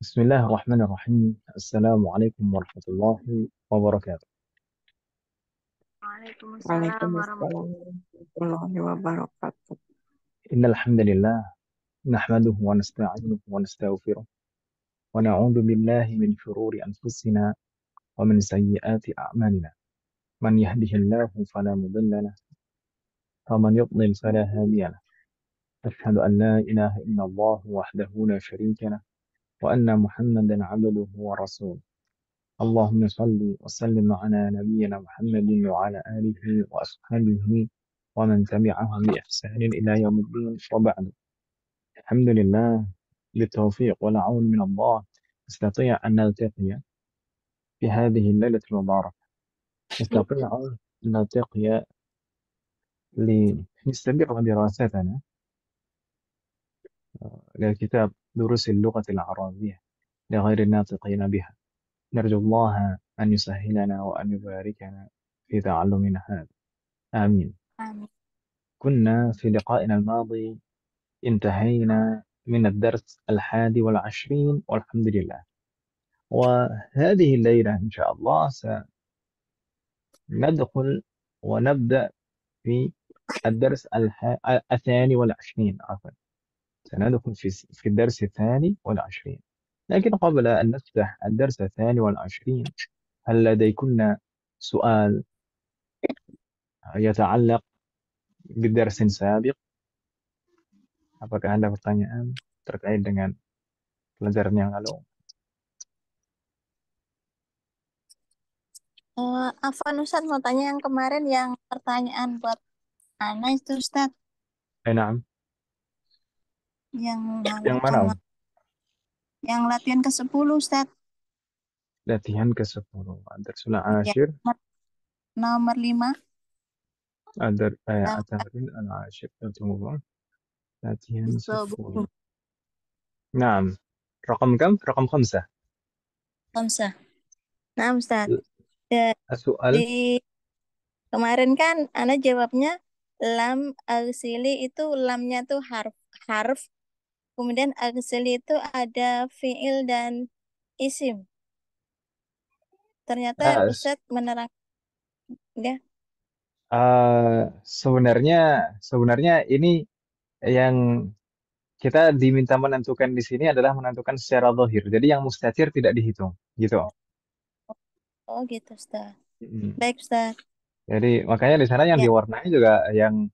بسم الله الرحمن الرحيم. السلام عليكم ورحمة الله وبركاته. Waalaikumsalam Waalaikumsalam warahmatullahi warahmatullahi wabarakatuh. إن الحمد لله نحمده ونستعينه ونستغفره ونعوذ بالله من شرور أنفسنا ومن سيئات أعمالنا. من يهده الله فلا مضل له ومن يضلل فلا هادي له. أشهد أن لا إله إلا الله وحده لا شريك له وأن محمدا عبده ورسوله. اللهم صل وسلم على نبينا محمد وعلى آله وأصحابه ومن تبعهم بإحسان إلى يوم الدين وبعد. الحمد لله بالتوفيق والعون من الله نستطيع أن نلتقي في هذه الليلة المباركة. نستطيع أن نلتقي لنستمر دراستنا لكتاب دروس اللغة العربية لغير الناطقين بها. نرجو الله أن يسهلنا وأن يباركنا في تعلمنا هذا. آمين. Amin. كنا في لقائنا الماضي انتهينا من الدرس 21 والحمد لله. وهذه الليلة إن شاء الله سندخل ونبدأ في الدرس 22 عفوا. سندخل في الدرس 22. لكن قبل أن نفتح الدرس 22 هل لديكن سؤال يتعلق بالدرس السابق؟ Apakah ada pertanyaan terkait dengan pelajaran yang lalu? Afwan Ustadz mau tanya yang kemarin yang pertanyaan buat Ana itu Ustadz Naam. yang Yang mana, Om? yang latihan ke-10 Ustadz Latihan ke-10. Ad-Darsul yang Ashir. nomor 5. At-Tamrin Al-Ashir. Tunggu. Latihan 10. Naam. Rakam kam? Rakam 5. Kamsah. Nah Ustadz Da- Soal. di kemarin kan Ana jawabnya lam agsili itu lamnya tuh harf kemudian agsili itu ada fiil dan isim. Ternyata Ah, Ustadz menerangkan ya. sebenarnya ini yang kita diminta menentukan di sini adalah menentukan secara zahir. Jadi yang mustatir tidak dihitung, gitu. Oh gitu Ustadz. Mm. Baik Ustadz. Jadi makanya di sana yang Ya. diwarnai juga yang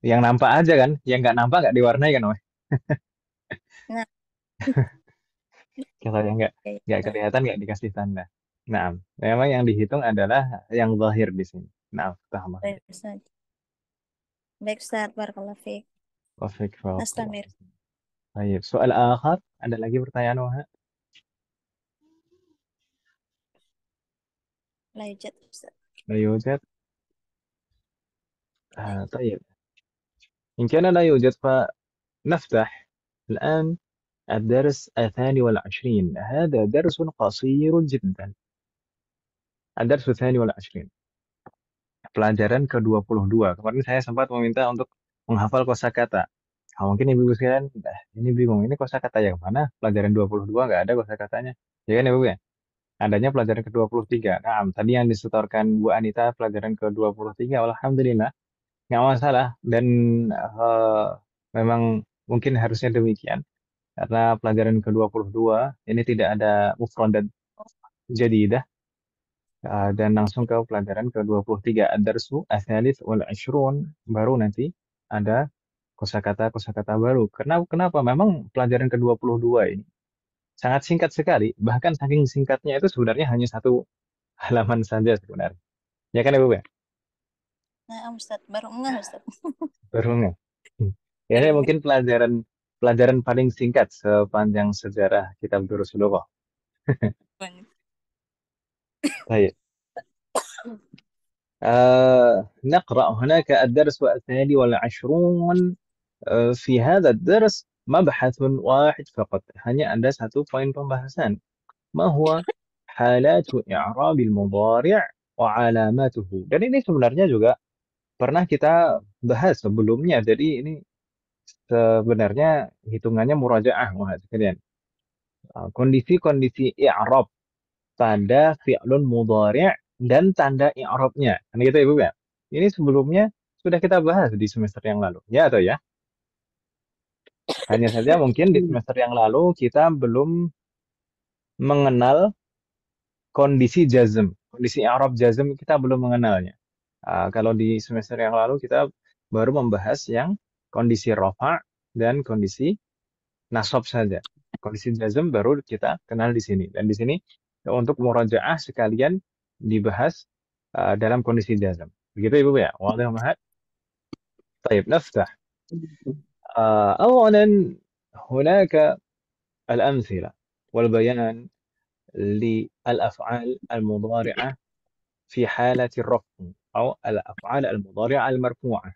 nampak aja kan, yang nggak nampak nggak diwarnai kan, Mas? Nah, Kalau yang nggak ya. kelihatan nggak dikasih tanda. Nah, memang yang dihitung adalah yang zahir di sini. Nah, paham. Baik Ustaz. Baik Ustaz, barakallahu fiik. Wafik barakallah. Nastamir. Baik, soal akhir, ada lagi pertanyaan, Wah? La yujad Ustaz. لا يوجد. طيب، إن كان لا يوجد فنفتح الآن الدرس 22. هذا درس قصير جدا. الدرس 22. Pelajaran ke-22. Kemarin saya sempat meminta untuk menghafal kosakata. Mungkin ibu sekalian, ini bingung. Ini kosakata yang mana? Pelajaran 22 nggak ada kosakatanya. Ya kan ibu ya? Adanya pelajaran ke-23. Nah, tadi yang disetorkan Bu Anita pelajaran ke-23. Alhamdulillah. Nggak masalah. Dan eh, memang mungkin harusnya demikian. Karena pelajaran ke-22 ini tidak ada mufradat jadidah. Dan langsung ke pelajaran ke-23. Ad-Darsu Ats-Tsalits wal 'Ishrun. Baru nanti ada kosakata-kosakata baru. Kenapa? Memang pelajaran ke-22 ini sangat singkat sekali. Bahkan saking singkatnya itu sebenarnya hanya satu halaman saja sebenarnya. Ya kan Ibu ya? Nah, Ustaz, baru enggak Ustaz. Baru nggak? Ya, Baru ini enggak. mungkin pelajaran pelajaran paling singkat sepanjang sejarah kitab Durus Lughah. Banyak. Baik. نقرأ هناك الدرس الثاني والعشرون. في هذا الدرس مبحث واحد فقط. Hanya ada satu poin pembahasan. ما هو حالات إعراب المضارع وعلاماته. Dan ini sebenarnya juga pernah kita bahas sebelumnya. Jadi ini sebenarnya hitungannya murajaah, Wah, sekalian. kondisi-kondisi i'rab pada fi'lun mudhari' dan tanda i'rabnya. Kan gitu ya, Bu ya? Ini sebelumnya sudah kita bahas di semester yang lalu. Ya atau ya? Hanya saja mungkin di semester yang lalu kita belum mengenal kondisi jazm. Kondisi i'rab jazm kita belum mengenalnya. Kalau di semester yang lalu kita baru membahas yang kondisi rafa' dan kondisi nasab saja. Kondisi jazm baru kita kenal di sini. Dan di sini untuk murajaah sekalian dibahas dalam kondisi jazm. Begitu Ibu ya? Wadah Mahat. طيب نفتح. أولا هناك الأمثلة والبيان للأفعال المضارعة في حالة الرفع أو الأفعال المضارعة المرفوعة.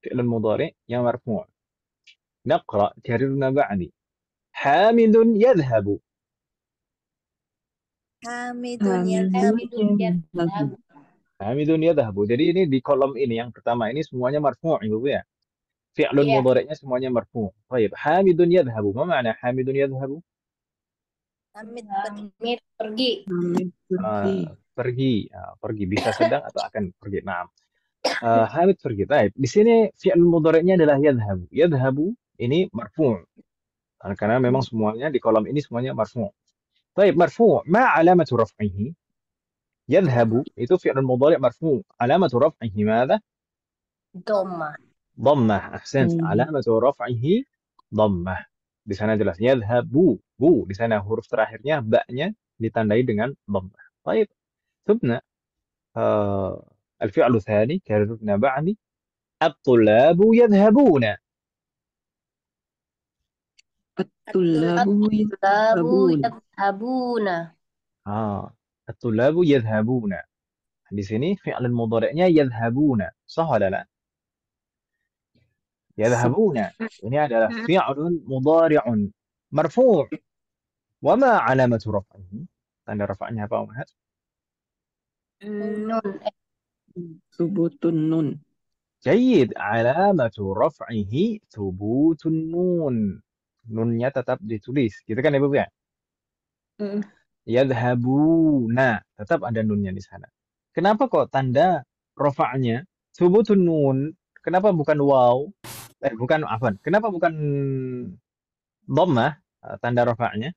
فعل المضارع يا مرفوع. نقرأ كررنا بعدي. حامد يذهب. Hamidun Hamidun yadhabu. yadhabu. Hamidun yadhabu. Jadi ini di kolom ini yang pertama ini semuanya marfu' Ibu ya. Fi'lun Iya. mudhari'nya semuanya marfu'. Baik, Hamidun yadhabu. Ma makna Hamidun yadhabu? Hamid Hamid pergi. Hamid pergi. Pergi. Pergi bisa sedang atau akan pergi. Nah, Hamid pergi. Baik, di sini fi'lun mudhari'nya adalah yadhabu. Yadhabu ini marfu'. Karena memang semuanya di kolom ini semuanya marfu'. Baik, marfu'. Ma alamatu raf'ihi? يذهب itu فعل مضارع مرفوع علامة رفعه ماذا؟ Doma. ضمة أحسنت علامة رفعه ضمة di sana jelas yadhabu bu di sana huruf terakhirnya ba-nya ditandai dengan dhammah. طيب ثم الفعل الثاني كررنا بعد الطلاب يذهبون. At-tullabu Labu yadhabun. yadhabuna. الطلاب يذهبون di sini fi'il mudhari'nya yadhabuna sah wala la? يذهبون ini adalah fi'lun mudhari'un marfu' wa ma 'alamatu raf'ihi tanda rafa'nya apa Umat? Nun. Subutun nun. Jayyid 'alamatu raf'ihi thubutun nun nunnya tetap ditulis gitu kan Ibu ya? Yadhabuna tetap ada nunnya di sana. Kenapa kok tanda rafa'nya thubutun nun? Kenapa bukan waw? Bukan afwan. Kenapa bukan dhammah tanda rafa'nya?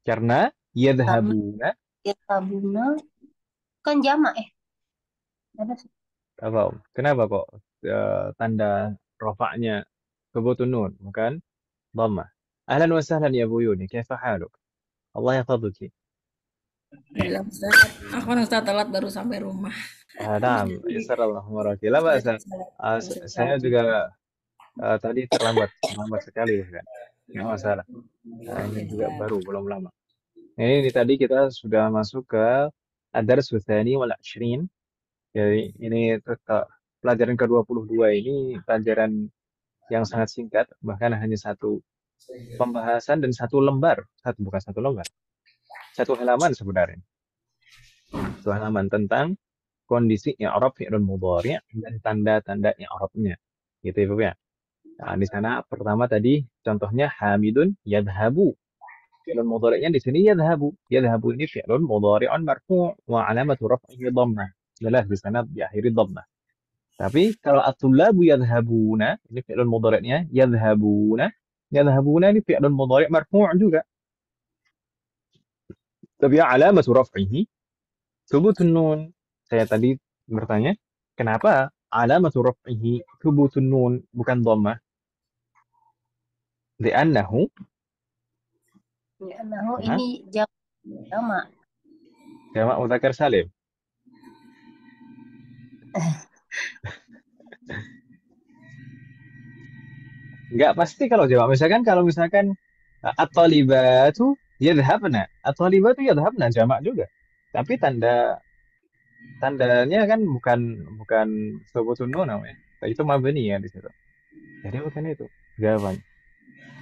Karena yadhabuna Yadhabuna kan jamak Ada sih. apa? Kenapa kok tanda rafa'nya thubutun nun bukan dhammah? Ahlan wa sahlan ya Bu Yuni, kaifa haluk? Allah yahfazuki. Alhamdulillah Ustaz. Aku Ustaz telat baru sampai rumah. Naam, yasarallahu waraki. La ba'sa. Saya juga tadi terlambat sekali kan. Nggak masalah. Ini juga baru belum lama. Ini tadi kita sudah masuk ke ad-dars tsani wal 20. Jadi ini pelajaran ke-22 ini pelajaran yang sangat singkat, bahkan hanya satu pembahasan dan satu lembar. Bukan satu lembar. Satu halaman sebenarnya. Satu halaman tentang kondisi i'rab fi'il mudhari' dan tanda-tanda i'rabnya. Gitu ya, Bu ya. Nah, di sana pertama tadi contohnya Hamidun yadhabu. Fi'il mudhari'nya di sini yadhabu. Yadhabu ini fi'il mudhari'un marfu' wa 'alamatu raf'ihi dhammah. Jelas di sana diakhiri dhammah. Tapi kalau at-tullabu yadhabuna, ini fi'il mudhari'nya yadhabuna. Yadhabuna ini fi'il mudhari' marfu' juga. Tapi alamatu raf'ihi thubutun nun. Saya tadi bertanya, kenapa alamatu raf'ihi thubutun nun bukan dhammah? Li'annahu ini jamak. jamak mudzakkar salim. Enggak pasti kalau jamak. Kalau misalkan at-talibatu yadhhabna. At-talibatu yadhhabna jamak juga. Tapi tandanya kan bukan thubutun nun namanya. Itu mabni ya di situ. Jadi bukan itu jawabannya.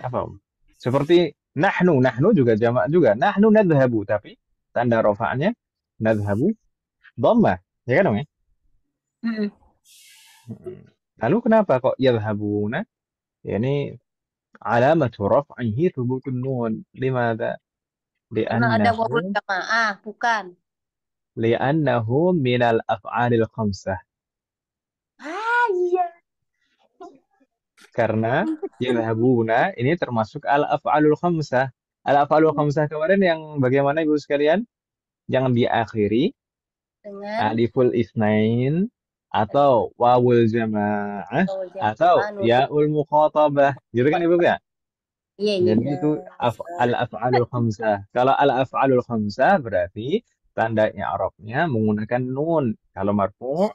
Apa Om? Seperti nahnu juga jamak juga. Nahnu nadhhabu tapi tanda rafa'nya nadhhabu dhammah. Ya kan Om ya? Lalu kenapa kok yadhhabuna? Yani alamatu raf'ihi thubutun nun. Limadha? Karena ada wawul Li'annahu jamaah, bukan? li'annahu minal af'alil khamsah. Ah, iya. Karena yadhhabuna ini termasuk al-af'alul khamsah. Al-af'alul khamsah kemarin yang bagaimana Ibu sekalian? Yang diakhiri Dengan aliful isnain atau wawul jamaah wawul atau jamaah, nun. yaul mukhatabah. Gitu kan Ibu ya? Iya, iya. Jadi itu al-af'alul khamsah. Kalau al-af'alul khamsah berarti tanda i'rabnya menggunakan nun. Kalau marfu'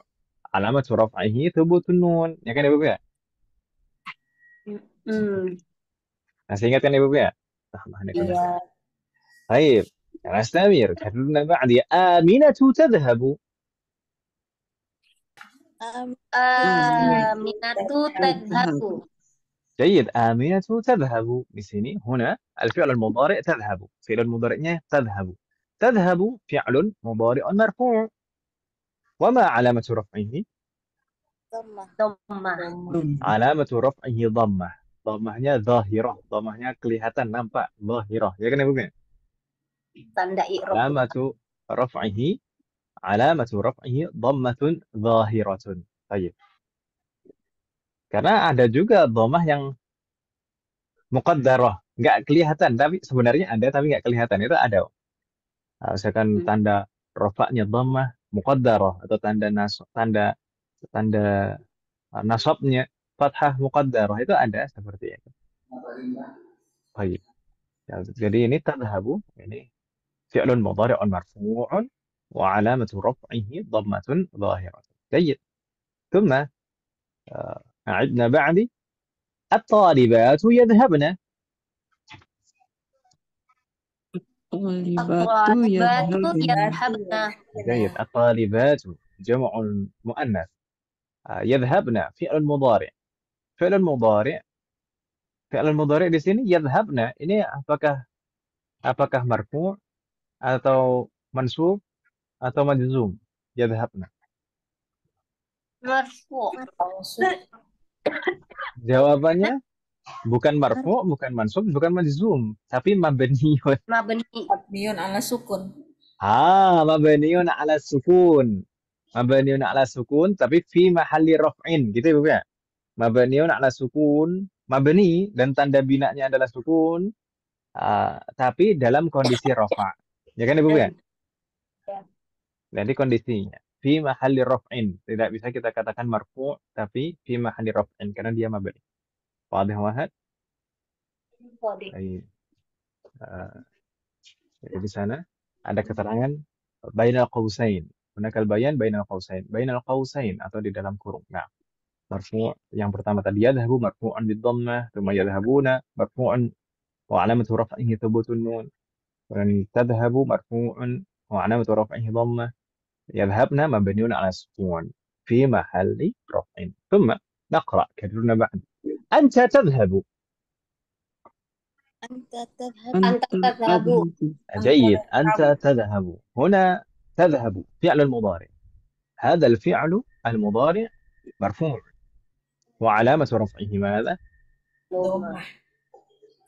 alamat raf'ihi thubutun nun. Ya kan Ibu ya? Masih ingat kan Ibu ya? Iya. طيب نستمر كتبنا بعد آمنة تذهب. Aminatu tadhabu. جيد آمنة تذهب. di sini هنا الفعل المضارع تذهب. فعل مضارعnya تذهب. تذهب فعل مضارع مرفوع. وما علامة رفعه؟ Dhammah. علامة رفعه ضمة. ضمahnya ظاهرة. ضمahnya kelihatan, nampak. ظاهرة. Ya kan Ibu? Tanda i'rab. علامة رفعه ضمة ظاهرة. طيب. Karena ada juga dhammah yang muqaddarah, nggak kelihatan, tapi sebenarnya ada tapi nggak kelihatan. Itu ada. Misalkan tanda rafa'nya dhammah muqaddarah atau tanda nasabnya fathah muqaddarah, itu ada seperti itu. Baik. Ya, jadi ini tadhhabu, ini fi'lun mudhari'un marfu'un wa 'alamatu raf'ihi dhammatun dhahiratun. Baik. ثم أعدنا بعد الطالبات يذهبن. Talibatu yadhhabna. جيد. الطالبات جمع مؤنث. يذهبن فعل مضارع. فعل المضارع di sini yadhhabna ini apakah marfu' atau mansub atau majzum? Yadhhabna. Marfu'. Jawabannya bukan marfu', bukan mansub, bukan majzum, tapi mabniyun. Mabniun ala sukun. Mabniyun ala sukun. Mabniyun ala sukun tapi fi mahalli raf'in, gitu Ibu ya. Mabniyun ala sukun, mabni dan tanda binanya adalah sukun, tapi dalam kondisi rafa'. Ya kan Ibu ya? Jadi kondisinya fi mahalli raf'in, tidak bisa kita katakan marfu' tapi fi mahalli raf'in karena dia mabni. Wadih wahad? Baik. Jadi di sana ada keterangan bainal qausain. Hunakal bayan bainal qausain. Bainal qausain atau di dalam kurung. Nah, marfu' yang pertama tadi yadhhabu marfu'un bid-dhammah, thumma yadhhabuna marfu'un wa 'alamatu raf'ihi thubutun nun. Dan tadhhabu marfu'un wa 'alamatu raf'ihi dhammah. يذهبن مبني على السكون في محل رفع. ثم نقرأ كثيرنا بعد أنت تذهب. Anta tadhabu. جيد. أنت تذهب. هنا تذهب فعل المضارع. هذا الفعل المضارع مرفوع وعلامة رفعه ماذا؟ Dhammah.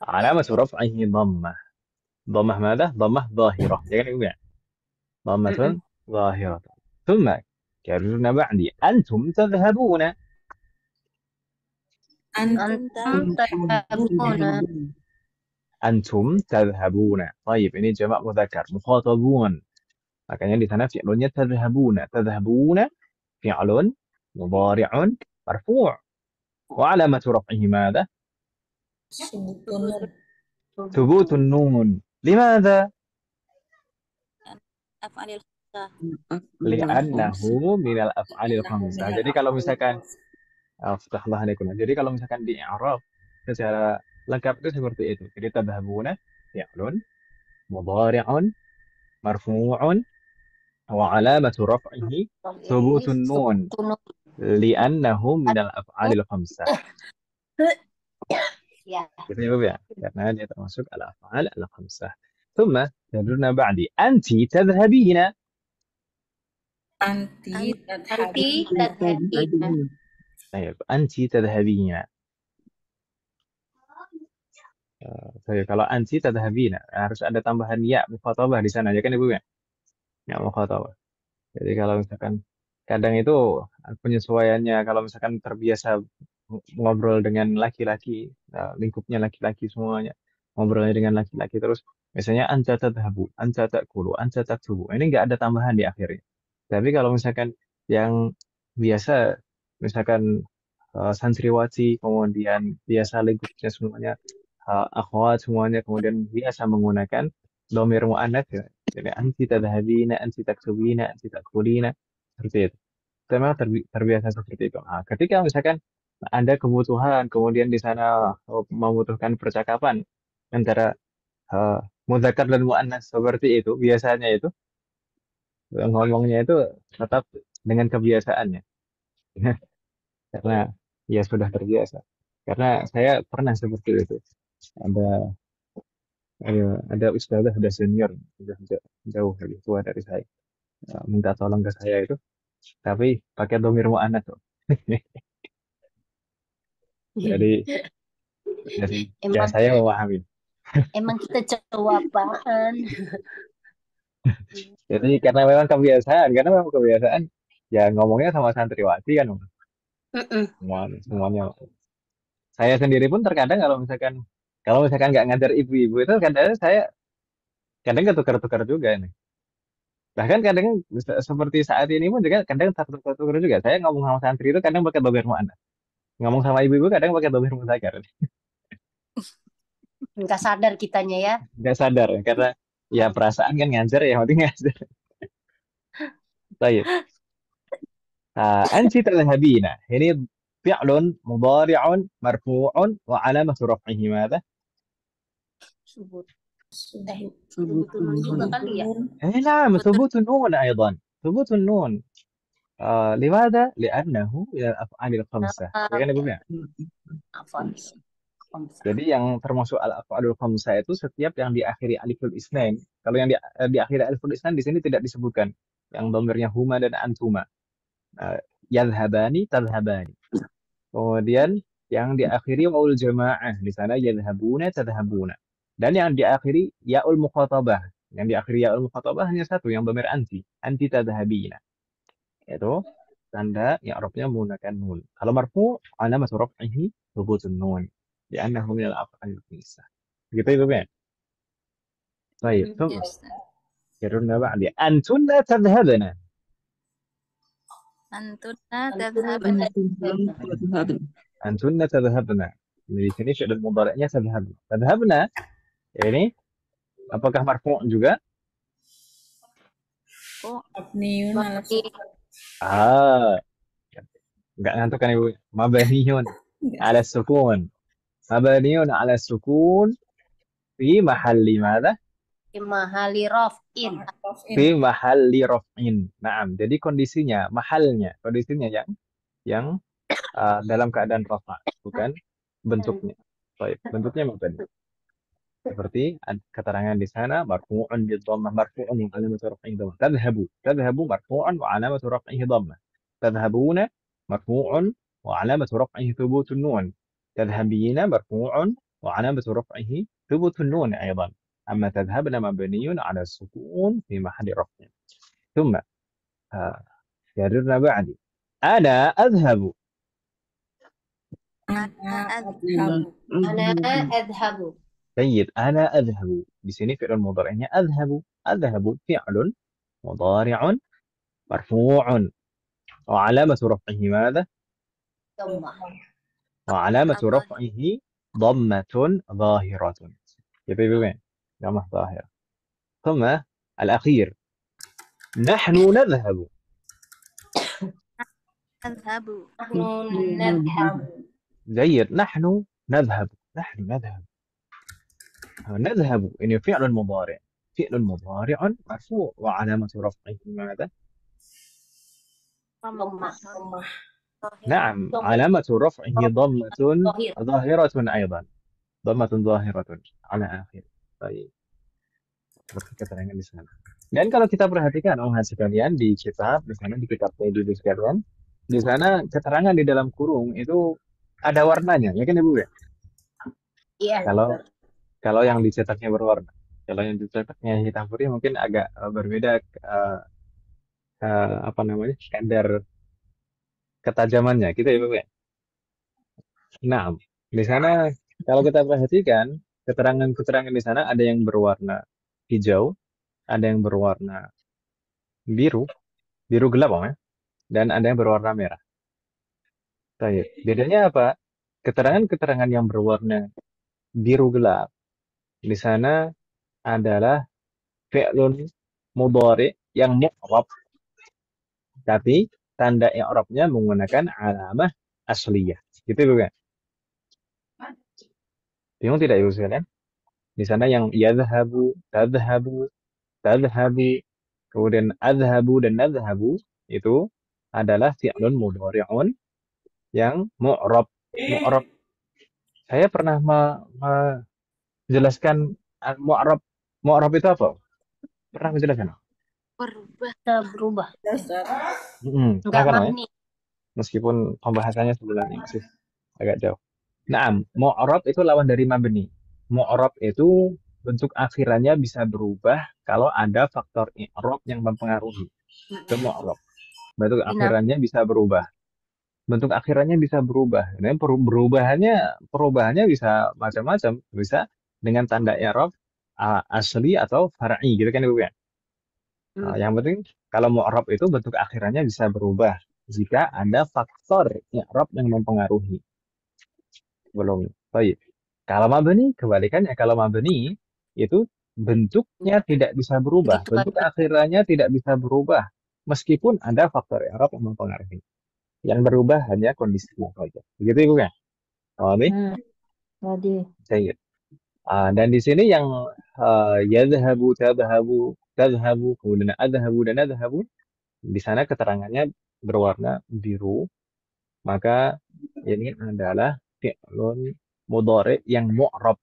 علامة رفعه ضمة. ضمة ماذا؟ ضمة ظاهرة. يعني ضمة ظاهرة. ثم كررنا بعدي أنتم تذهبون. Antum tadhabuna. أنتم تذهبون. طيب ini jamak mudzakkar mukhatabun. Makanya di sana fi'lunnya tadhhabuna. Tadhhabuna fi'lun mudhari'un marfu'. Wa 'alamatu raf'ihi madha? Subutun nun. Thubutun nun. Limadha? Li'annahu minal af'alil khamsah. Jadi kalau misalkan Jadi kalau misalkan di i'rab secara lengkap itu seperti itu. Jadi tadhhabuna fi'lun mudhari'un marfu'un wa 'alamatu raf'ihi thubutun nun li'annahu minal af'alil khamsah. Ya. Gitu ya, Bu ya? Karena dia termasuk al-af'al al-khamsah. ثم تدرنا بعدي أنت تذهبين. Anti tadhabina. Anti tadhabina. Baik, anti tadhhabina. Baik, kalau anti tadhhabina harus ada tambahan ya mukhatabah di sana ya kan Ibu ya? Ya mukhatabah. Jadi kalau misalkan kadang itu penyesuaiannya kalau misalkan terbiasa ngobrol dengan laki-laki, lingkupnya laki-laki semuanya, ngobrolnya dengan laki-laki terus misalnya anta tadhabu, anta ta'kulu, anta taktubu. Ini nggak ada tambahan di akhirnya. Tapi kalau misalkan yang biasa, misalkan santriwati, kemudian biasa lingkupnya semuanya, akhwat semuanya, kemudian biasa menggunakan domir mu'annats ya. Jadi anti tadhabina, anti taktubina, anti takulina, seperti itu. Kita memang terbiasa seperti itu. Nah, ketika misalkan ada kebutuhan, kemudian di sana membutuhkan percakapan antara uh, mudzakkar dan mu'annats seperti itu, biasanya itu ngomongnya itu tetap dengan kebiasaannya. Karena ya sudah terbiasa. Karena saya pernah seperti itu. Ada ada ustazah, ada senior, sudah jauh lebih tua dari saya. Minta tolong ke saya itu, tapi pakai domir mu'annats tuh. Jadi jadi ya Emang saya memahami. emang kita cowok apaan? Jadi karena memang kebiasaan ya ngomongnya sama santriwati kan, Mm-mm. semuanya. Saya sendiri pun terkadang kalau misalkan nggak ngajar ibu-ibu itu kadang saya kadang ketukar-tukar juga ini. Bahkan kadang seperti saat ini pun juga kadang tertukar juga. Saya ngomong sama santri itu kadang pakai domir mu'annats. Ngomong sama ibu-ibu kadang pakai domir mudzakkar. Nggak sadar kitanya ya. Nggak sadar karena ya perasaan kan ngajar ya, penting ngajar. Baik. Anti tadhhabina. Ini fi'lun mudhari'un marfu'un wa 'alamatu raf'ihi madza? Subut. Subutun Subutun juga nun. kali ya. نعم ثبوت النون أيضا ثبوت النون لماذا؟ لأنه من الأفعال الخمسة ya kan Ibu ya? Afwan. Jadi yang termasuk al-af'alul khamsah itu setiap yang diakhiri aliful isnain. Kalau yang diakhiri aliful isnain di sini tidak disebutkan. Yang domirnya huma dan antuma. Uh, Yadhabani, tadhabani. Kemudian yang diakhiri waul jamaah di sana yadhabuna, tadhabuna. Dan yang diakhiri yaul mukhatabah. Yang diakhiri yaul mukhatabah hanya satu, yang domir anti. Anti tadhabina. Itu tanda i'rabnya menggunakan nun. Kalau marfu alamat raf'ihi thubutun nun. لأنه من الأفعال الخمسة. Gitu itu kan? طيب Ya, ثم Ustaz. يرون بعد أنتن تذهبن Antuna tadhabna. Antum tadhhabun. أنتن تذهبن. Di sini fi'il mudhari'nya tadhhabna. Tadhhabna ini apakah marfu' juga? Oh, Mabniun ala Mabni. Ah, enggak ngantuk kan Ibu? Mabniyun ala sukun. Mabniyun ala sukun fi mahalli madza? Fi mahali raf'in. Raf'in. Fi mahalli raf'in. Naam, jadi kondisinya yang dalam keadaan rafa, bukan bentuknya. Baik, bentuknya mabni. Seperti keterangan di sana marfu'un bi dhammah marfu'un wa alamatu raf'ihi dhammah. Tadhhabu marfu'un wa alamatu raf'ihi dhammah. Tadhhabuna marfu'un wa alamatu raf'ihi thubutun nun. Tadhhabina marfu'un wa alamatu raf'ihi thubutun nun أيضا. أما تذهبن مبني على السكون في محل رفع. ثم يردنا بعدي أنا أذهب. Ana adhabu. adhabu. Ana adhabu. جيد أنا أذهب. Di sini fi'il mudhari'nya أذهب. أذهب فعل مضارع مرفوع وعلامة رفعه ماذا؟ Dhammah. وعلامة رفعه ضمة ظاهرة. يبقى وين؟ ضمة ظاهرة. ثم الأخير نحن نذهب. Adhabu. Nahnu nadhabu. جيد نحن نذهب. نذهب إنه فعل مضارع مرفوع وعلامة رفعه ماذا؟ Dhammah. Dhammah. نعم علامة رفعه ضمة Dhahir. ظاهرة أيضا. ضمة ظاهرة على آخر. طيب. Seperti keterangan di sana. Dan kalau kita perhatikan sekalian di kitab di sana di kitab PDB sekalian di sana keterangan di dalam kurung itu ada warnanya, ya kan Ibu ya? Iya. Kalau kalau yang dicetaknya berwarna, kalau yang dicetaknya hitam putih mungkin agak berbeda apa namanya kadar ketajamannya, gitu ya Ibu ya. Nah, di sana kalau kita perhatikan keterangan-keterangan di sana ada yang berwarna hijau, ada yang berwarna biru, biru gelap ya, dan ada yang berwarna merah. Baik. Bedanya apa? Keterangan-keterangan yang berwarna biru gelap di sana adalah fi'lun mudhari yang mu'rab, tapi tanda i'rabnya menggunakan alamah asliyah. Gitu bukan? Bingung tidak Ibu sekalian? Di sana yang yadhhabu, tadhhabu, tadhhabu, kemudian adhhabu dan nadhhabu itu adalah fi'lun mudhari'un yang mu'rab. Mu'rab. Saya pernah menjelaskan mu'rab. Mu'rab itu apa? Pernah menjelaskan? Bisa berubah. Ustaz. Enggak Silakan, Mas. mabni. Meskipun pembahasannya sebenarnya masih agak jauh. Naam, mu'rab itu lawan dari mabni. Mu'rab itu bentuk akhirannya bisa berubah kalau ada faktor i'rab yang mempengaruhi. Itu mu'rab. Bentuk akhirannya bisa berubah. Bentuk akhirannya bisa berubah. Dan perubahannya bisa macam-macam. Bisa dengan tanda i'rab asli atau far'i gitu kan Ibu ya. Nah, yang penting kalau mu'rab itu bentuk akhirannya bisa berubah jika ada faktor i'rab yang mempengaruhi. Belum. Baik. Kalau mabni kebalikannya, kalau mabni itu bentuknya tidak bisa berubah, Begitu bentuk kan. akhirannya tidak bisa berubah meskipun ada faktor i'rab yang mempengaruhi. Yang berubah hanya kondisinya saja. Begitu Ibu kan? Pahami? Tadi. Baik. Dan di sini yang yadhhabu, tadhhabu, tadhhabu, kemudian adhhabu dan adhhabu, di sana keterangannya berwarna biru, maka ini adalah fi'lun mudhari yang mu'rab.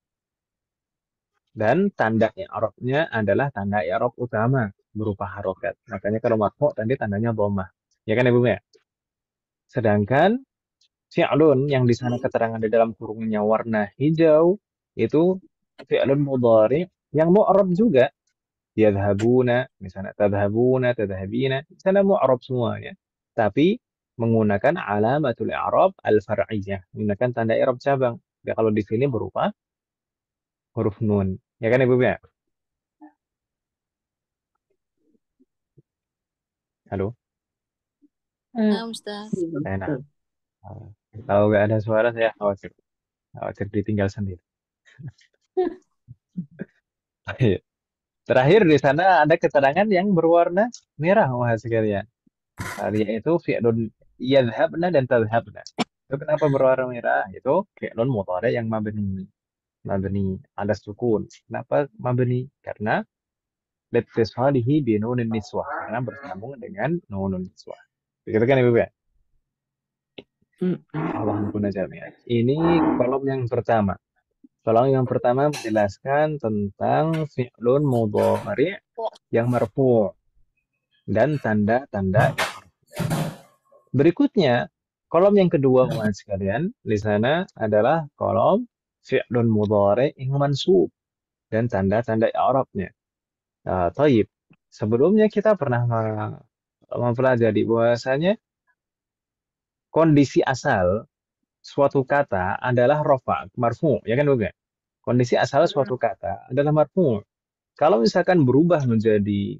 Dan tanda i'rabnya adalah tanda i'rab utama berupa harokat. Makanya kalau marfu' tadi tandanya dhammah. Ya kan Ibu ya? Sedangkan fi'lun yang di sana keterangan di dalam kurungnya warna hijau itu fi'lun mudhari yang mu'rab juga. Yadhhabuna, misalnya tadhhabuna, tadhhabina, di sana mu'rab semuanya. Tapi menggunakan alamatul i'rab al-far'iyah, menggunakan tanda i'rab cabang. Ya, kalau di sini berupa huruf nun. Ya kan Ibu ya? Halo? Ustaz. Enak. Kalau nggak ada suara saya khawatir. Khawatir ditinggal sendiri. Terakhir di sana ada keterangan yang berwarna merah Mas sekalian. Yaitu fi'lun yadhhabna dan tadhhabna. Itu kenapa berwarna merah? Itu fi'lun mudhari yang mabni. Mabni ala sukun. Kenapa mabni? Karena litisalihi bi nunin niswah. Karena bersambung dengan nunun niswah. Begitu kan Ibu ya? Allahumma jami'an. Ini kolom yang pertama. Kolom yang pertama menjelaskan tentang fi'lun mudhari yang marfu' dan tanda-tanda berikutnya. Kolom yang kedua Mas sekalian di sana adalah kolom fi'lun mudhari yang mansub dan tanda-tanda i'rabnya. Taib. Sebelumnya kita pernah mempelajari bahwasanya kondisi asal suatu kata adalah rofa, marfu, ya kan bukan? Kondisi asal suatu kata adalah marfu. Kalau misalkan berubah menjadi,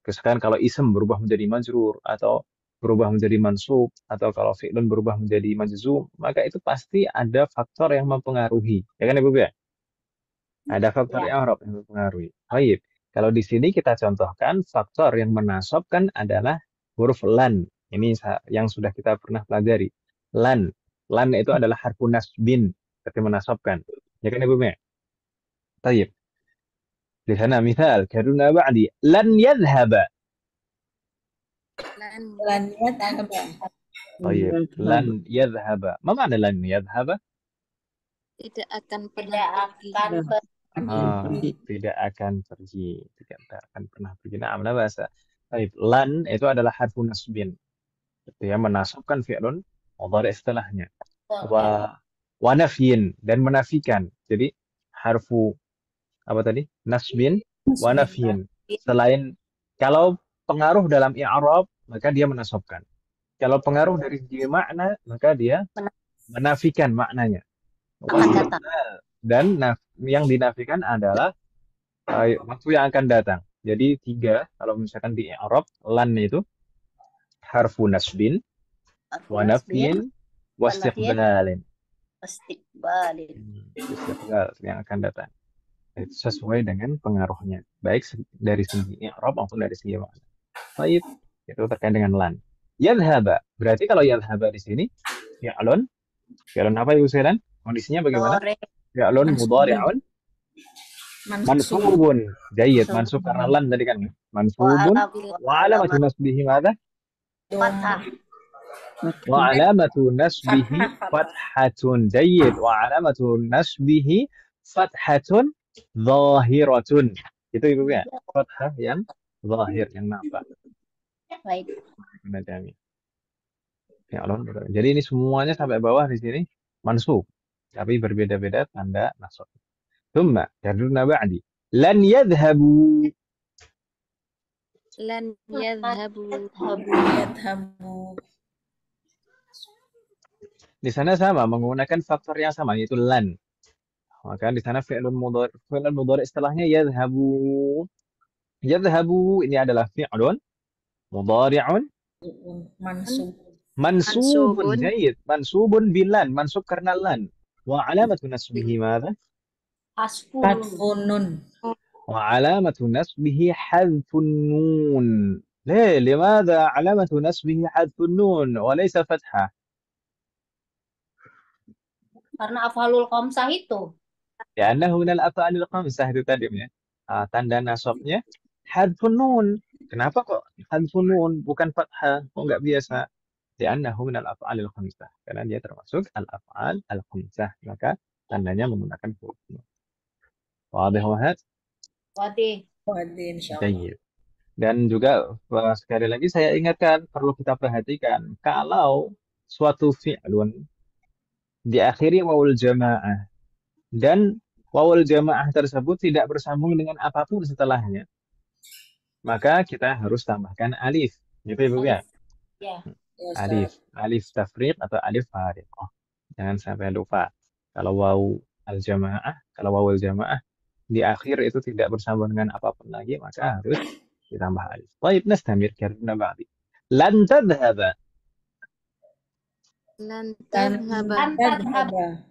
misalkan kalau ism berubah menjadi majrur atau berubah menjadi mansub atau kalau fi'lun berubah menjadi majzum, maka itu pasti ada faktor yang mempengaruhi. Ya kan Ibu ya? Ada faktor i'rab yang mempengaruhi. Baik. Kalau di sini kita contohkan faktor yang menasabkan adalah huruf lan. Ini yang sudah kita pernah pelajari. Lan. Lan itu adalah harfun nasbin ketika menasabkan. Ya kan Ibu ya? Baik. Di sana misal karuna ba'di lan yadhhaba. Lan yadhhaba. Baik. Lan yadhhaba. Ma makna lan yadhhaba? Tidak akan Tidak pernah pergi. akan Tidak akan pergi. Tidak akan pernah pergi. Nah, bahasa. Baik. Lan itu adalah harfun nasbin. Dia menasabkan fi'lun mudhari setelahnya. Wa nafyin, dan menafikan. Jadi harfu apa tadi? Nasbin wa nafyin. Selain kalau pengaruh dalam i'rab maka dia menasabkan. Kalau pengaruh dari segi makna maka dia menafikan maknanya. Akan datang. Dan yang dinafikan adalah waktu yang akan datang. Jadi 3 kalau misalkan di i'rab lan itu harfu nasbin wa nafyin wa istiqbalin. Istiqbalin. Istiqbal yang akan datang. Itu sesuai dengan pengaruhnya, baik dari segi i'rab maupun dari segi makna. Baik, itu terkait dengan lan. Yadhhaba, berarti kalau yadhhaba di sini fi'lun apa Ibu Selan? Kondisinya bagaimana? Fi'lun mudhari'un mansubun. Jayyid, mansub karena lan tadi kan. Mansubun wa alamatu nasbihi madza? Fathah. Wa alamatu nasbihi fathatun. Jayyid, wa alamatu nasbihi fathatun zahiratun. Itu Ibu ya, fathah yang zahir, yang nampak. Baik. Jadi ini semuanya sampai bawah di sini mansub, tapi berbeda-beda tanda nasab. Thumma yadulna ba'di lan yadhhabu. Lan yadhhabu. Yadhabu. Di sana sama menggunakan faktor yang sama yaitu lan. Maka di sana fi'lun mudhari setelahnya yadhhabu. Yadhhabu ini adalah fi'lun mudhari'un Mansub. mansubun. Jayyid, mansubun bilan, mansub karena lan. Wa alamatu nasbihi madza? Fatfunun. Wa alamatu nasbihi hadfun nun. ليه؟ لماذا علامة نسبه حذف النون وليس فتحة؟ Karena afalul khamsah itu. لأنه من الأفعال الخمسة itu tadi ya. Tanda nasabnya hadfun nun. Kenapa kok hadfun nun bukan fathah? Kok nggak biasa? لأنه من الأفعال الخمسة. Karena dia termasuk al-af'al al-khamsah. Maka tandanya menggunakan huruf nun. Wadih wahad? Wadih. Insyaallah. Jayyid. Dan juga sekali lagi saya ingatkan, perlu kita perhatikan kalau suatu fi'lun diakhiri wawul jamaah dan wawul jamaah tersebut tidak bersambung dengan apapun setelahnya, maka kita harus tambahkan alif. Gitu Ibu ya? Ya. Alif tafriq atau alif fariqah. Jangan sampai lupa. Kalau wawul jamaah di akhir itu tidak bersambung dengan apapun lagi, maka harus ditambah alif. Baik, nastamir karena ba'di. Lan tadhhaba. Lan tadhhaba.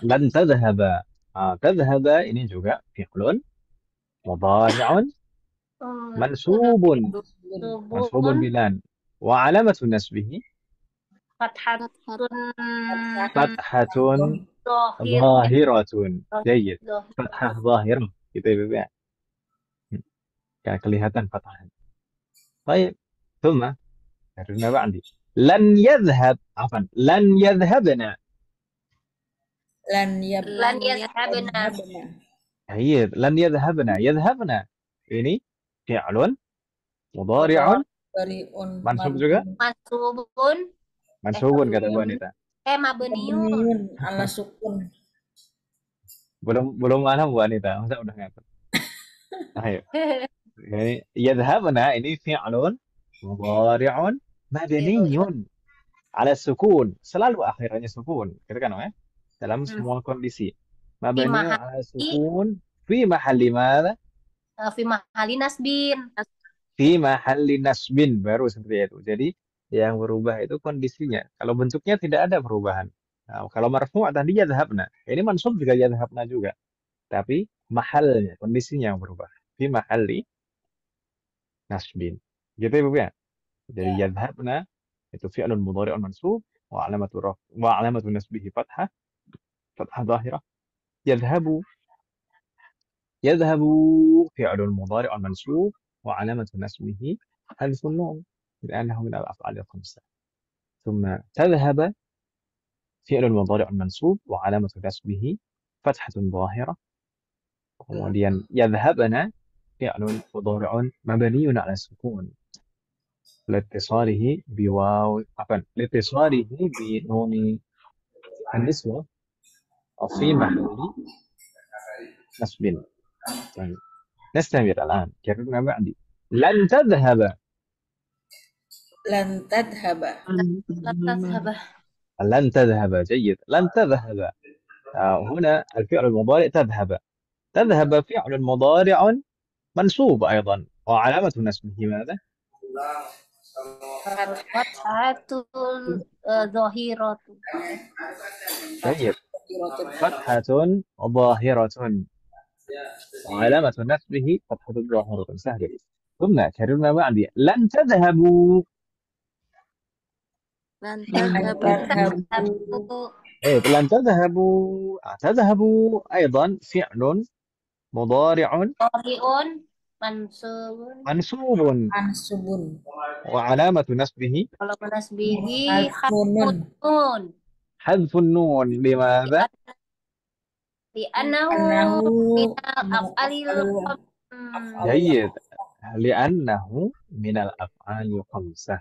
Lan tadhhaba. Tadhhaba ini juga fi'lun mudhari'un mansubun. Mansubun bilan. Wa alamatu nasbihi fathatun zahiratun. Jayyid. Fathah zahirah. Gitu Ibu ya. Kayak kelihatan fathah. Baik. Thumma karena ba'di. Lan yadhhab. Afan. Lan yadhhabna. Lan yadhhabna. Baik. Lan yadhhabna. Yadhhabna. Ini fi'lun mudhari'un mansub juga? Mansubun kata Bu Anita. Mabniun. ala sukun. Belum mana Bu Anita, masa udah ngatur. Ayo. Ini yadhhabna ini fi'lun mudhari'un mabniun ala sukun. Selalu akhirnya sukun. Gitu kan ya? Dalam semua kondisi. Mabniun ala sukun fi mahalli madza? Fi mahalli nasbin. Fi mahalli nasbin, baru seperti itu. Jadi yang berubah itu kondisinya. Kalau bentuknya tidak ada perubahan. Nah, kalau marfu' tadi yadhhabna. Ini mansub juga yadhhabna juga. Tapi mahalnya, kondisinya yang berubah. Fi mahalli nasbin. Gitu ya, Bu ya? Jadi yadhhabna itu fi'lun mudhari'un mansub wa alamatu nasbihi fathah dhahirah. Yadhhabu fi'lun mudhari'un mansub wa alamatu nasbihi hadfun nun لأنه من الأفعال الخمسة. ثم تذهب فعل مضارع منصوب وعلامة نصبه فتحة ظاهرة. Kemudian yadhhabna fi'lun mudhari'un mabniun 'ala sukun. لاتصاله بواو عفوا لاتصاله بنون النسوة في محل نصب. طيب نستمر الآن كررنا بعدي. لن تذهب. Lan tadhaba. Lantas habah. لن تذهب جيد. لن تذهب. هنا الفعل المضارع تذهب. تذهب فعل مضارع منصوب أيضا وعلامة نصبه ماذا؟ Fathatul dhahiratu. جيد. Rotun. فتحة ظاهرة وعلامة نصبه فتحة ظاهرة. سهل. ثم كررنا بعدي. لن تذهبوا. Lan Lan tadhhabu. tadhhabu. طيب لن تذهبوا. تذهبوا أيضا فعل مضارع Qari'un mansubun. منصوب Mansubun. وعلامة نصبه Kalau menasbihi Alfunun. nun. حذف النون. لماذا؟ Li'annahu Annahu minal af'alil جيد. لأنه من الأفعال الخمسة.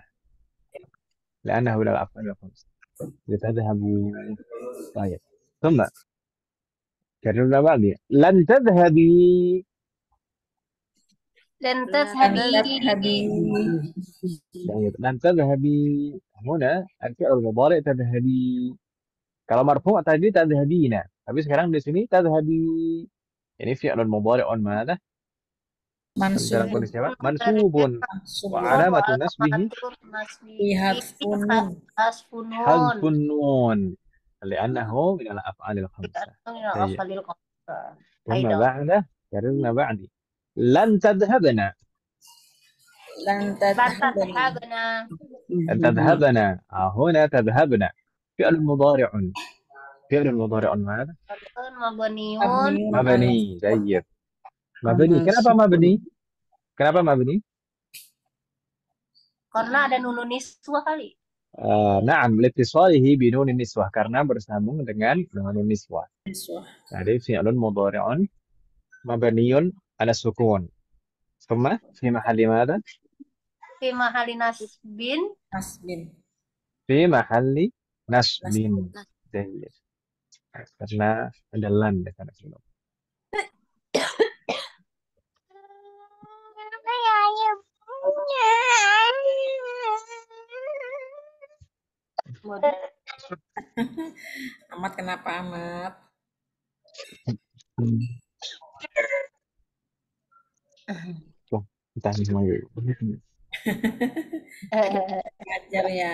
لأنه من الأفعال الخمسة. لتذهبوا. طيب ثم كررنا بعدين. لن تذهبي. dan Lan tadhhabi. tadhhabi. جيد. لن تذهبي. هنا الفعل المضارع تذهبي. Kalau marfu tadi tadhhabina. Tapi sekarang di sini tadhhabi. Ini fi'lun mudhari'un madza? Dalam Mansubun. kondisi apa? Mansubun. Wa Mansubun. alamatu nasbihi Ihadfunun. Hasfunun. hadfun nun. Li'annahu min al-af'alil khamsah. طيب. Af'alil khamsah. ثم Aidan. بعده كررنا بعدي. لن تذهبنا. Lan Lan tadhhabana. tadhhabna. لن تذهبنا. هنا تذهبنا فعل مضارع. فعل مضارع ماذا؟ Mabniun. مبني. جيد. مبني. Kenapa mabni? Kenapa mabni? Karena ada nunun niswa kali. Naam, litisalihi binun niswah karena bersambung dengan nun niswah. Jadi fi'lun mudhari'un mabniyun ala sukun. Thumma fi mahalli madha? Fi mahali nasbin. Nasbin. Fi mahalli nasbin. Jayyid. Karena ada lam di sana sebelum. Amat kenapa amat? Tuh, entah nih semua yuk. Ngajar ya.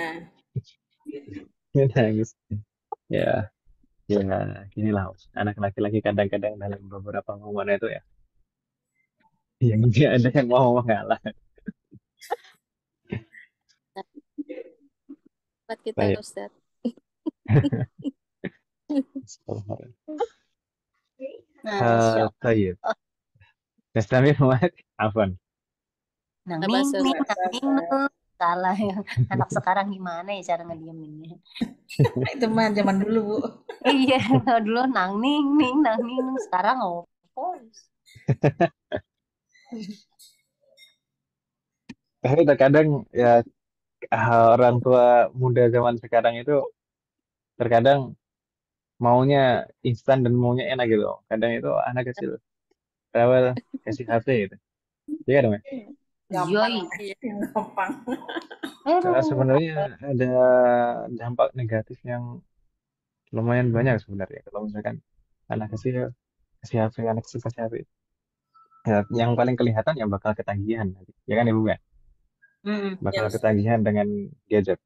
Nangis. Ya, ya, inilah anak laki-laki kadang-kadang dalam beberapa momen itu ya. Yang dia ada yang mau mengalah. Tempat kita Baik. Ustaz. طيب نستمر معك عفوا. Nang Bahasa ning ning. Salah ya. Anak sekarang gimana ya cara ngedieminnya? Itu mah zaman dulu, Bu. Iya, dulu nang ning ning nang ning ning. Sekarang opo? Tapi terkadang ya orang tua muda zaman sekarang itu terkadang maunya instan dan maunya enak gitu. Kadang itu anak kecil rewel kasih HP gitu. Iya dong ya. Yoi. Gampang. Karena sebenarnya ada dampak negatif yang lumayan banyak sebenarnya. Kalau misalkan anak kecil kasih HP, anak kecil kasih HP. Ya, yang paling kelihatan yang bakal ketagihan nanti. Ya kan Ibu kan? Bakal ketagihan dengan gadget.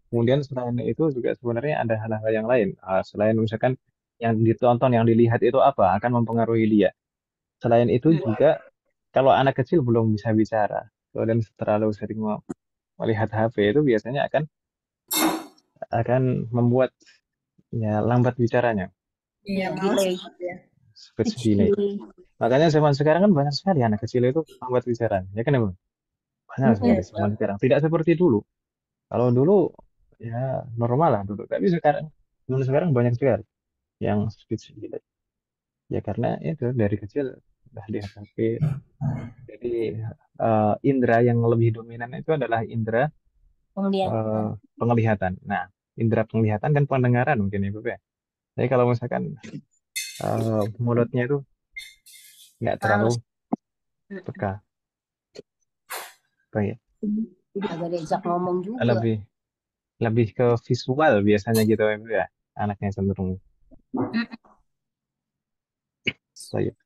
Kemudian selain itu juga sebenarnya ada hal-hal yang lain. Selain misalkan yang ditonton, yang dilihat itu apa akan mempengaruhi dia. Selain itu juga kalau anak kecil belum bisa bicara, dan terlalu sering melihat HP itu biasanya akan membuat ya lambat bicaranya. Iya, delay. Speech delay. Makanya zaman sekarang kan banyak sekali anak kecil itu lambat bicara. Ya kan Ibu? Banyak sekali zaman sekarang. Tidak seperti dulu. Kalau dulu ya normal lah dulu. Tapi sekarang banyak sekali yang speech delay. Ya karena itu dari kecil udah lihat HP. Jadi Tapi indera yang lebih dominan itu adalah indera Kemudian penglihatan. Nah, indera penglihatan dan pendengaran mungkin Ibu ya. Jadi kalau misalkan mulutnya itu nggak terlalu halus. peka, apa ya? Agak diajak ngomong juga. Lebih lebih ke visual biasanya gitu Ibu ya. Anaknya cenderung. طيب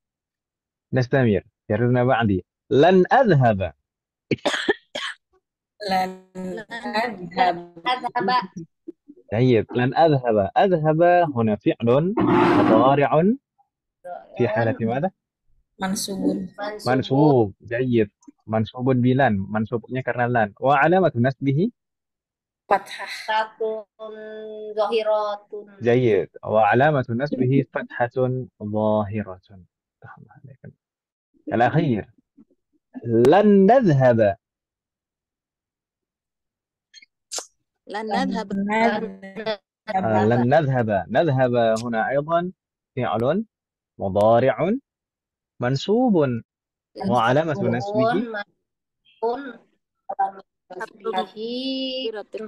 نستمر كررنا بعدي لن أذهب Lan adhab. Adhaba. جيد لن أذهب أذهب هنا فعل مضارع في حالة ماذا؟ Mansubun. منصوب جيد منصوب بلن منصوبnya karena lan وعلامة نسبه Fathah. Fatun zohiratun. جيد وعلامة نسبه فتحة ظاهرة الأخير لن نذهب لن نذهب لن نذهب نذهب هنا أيضا فعل مضارع منصوب وعلامة نسبه Pun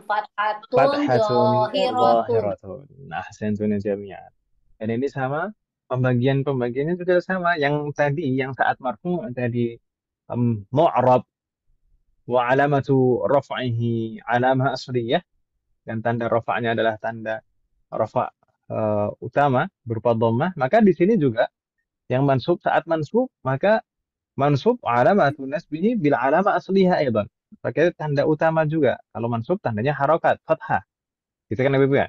fathatun فتحة zohiratun. ظاهرة أحسنتم جميعا. Dan ini sama pembagiannya juga sama. Yang tadi yang saat marfu tadi mu'rab wa alamatu raf'ihi alamah asliyah dan tanda rafa'nya adalah tanda rafa' utama berupa dhammah. Maka di sini juga yang mansub saat mansub maka mansub alamatu nasbihi bil alamah asliyah aidan. Pakai tanda utama juga. Kalau mansub tandanya harokat, fathah. Gitu kan Ibu ya?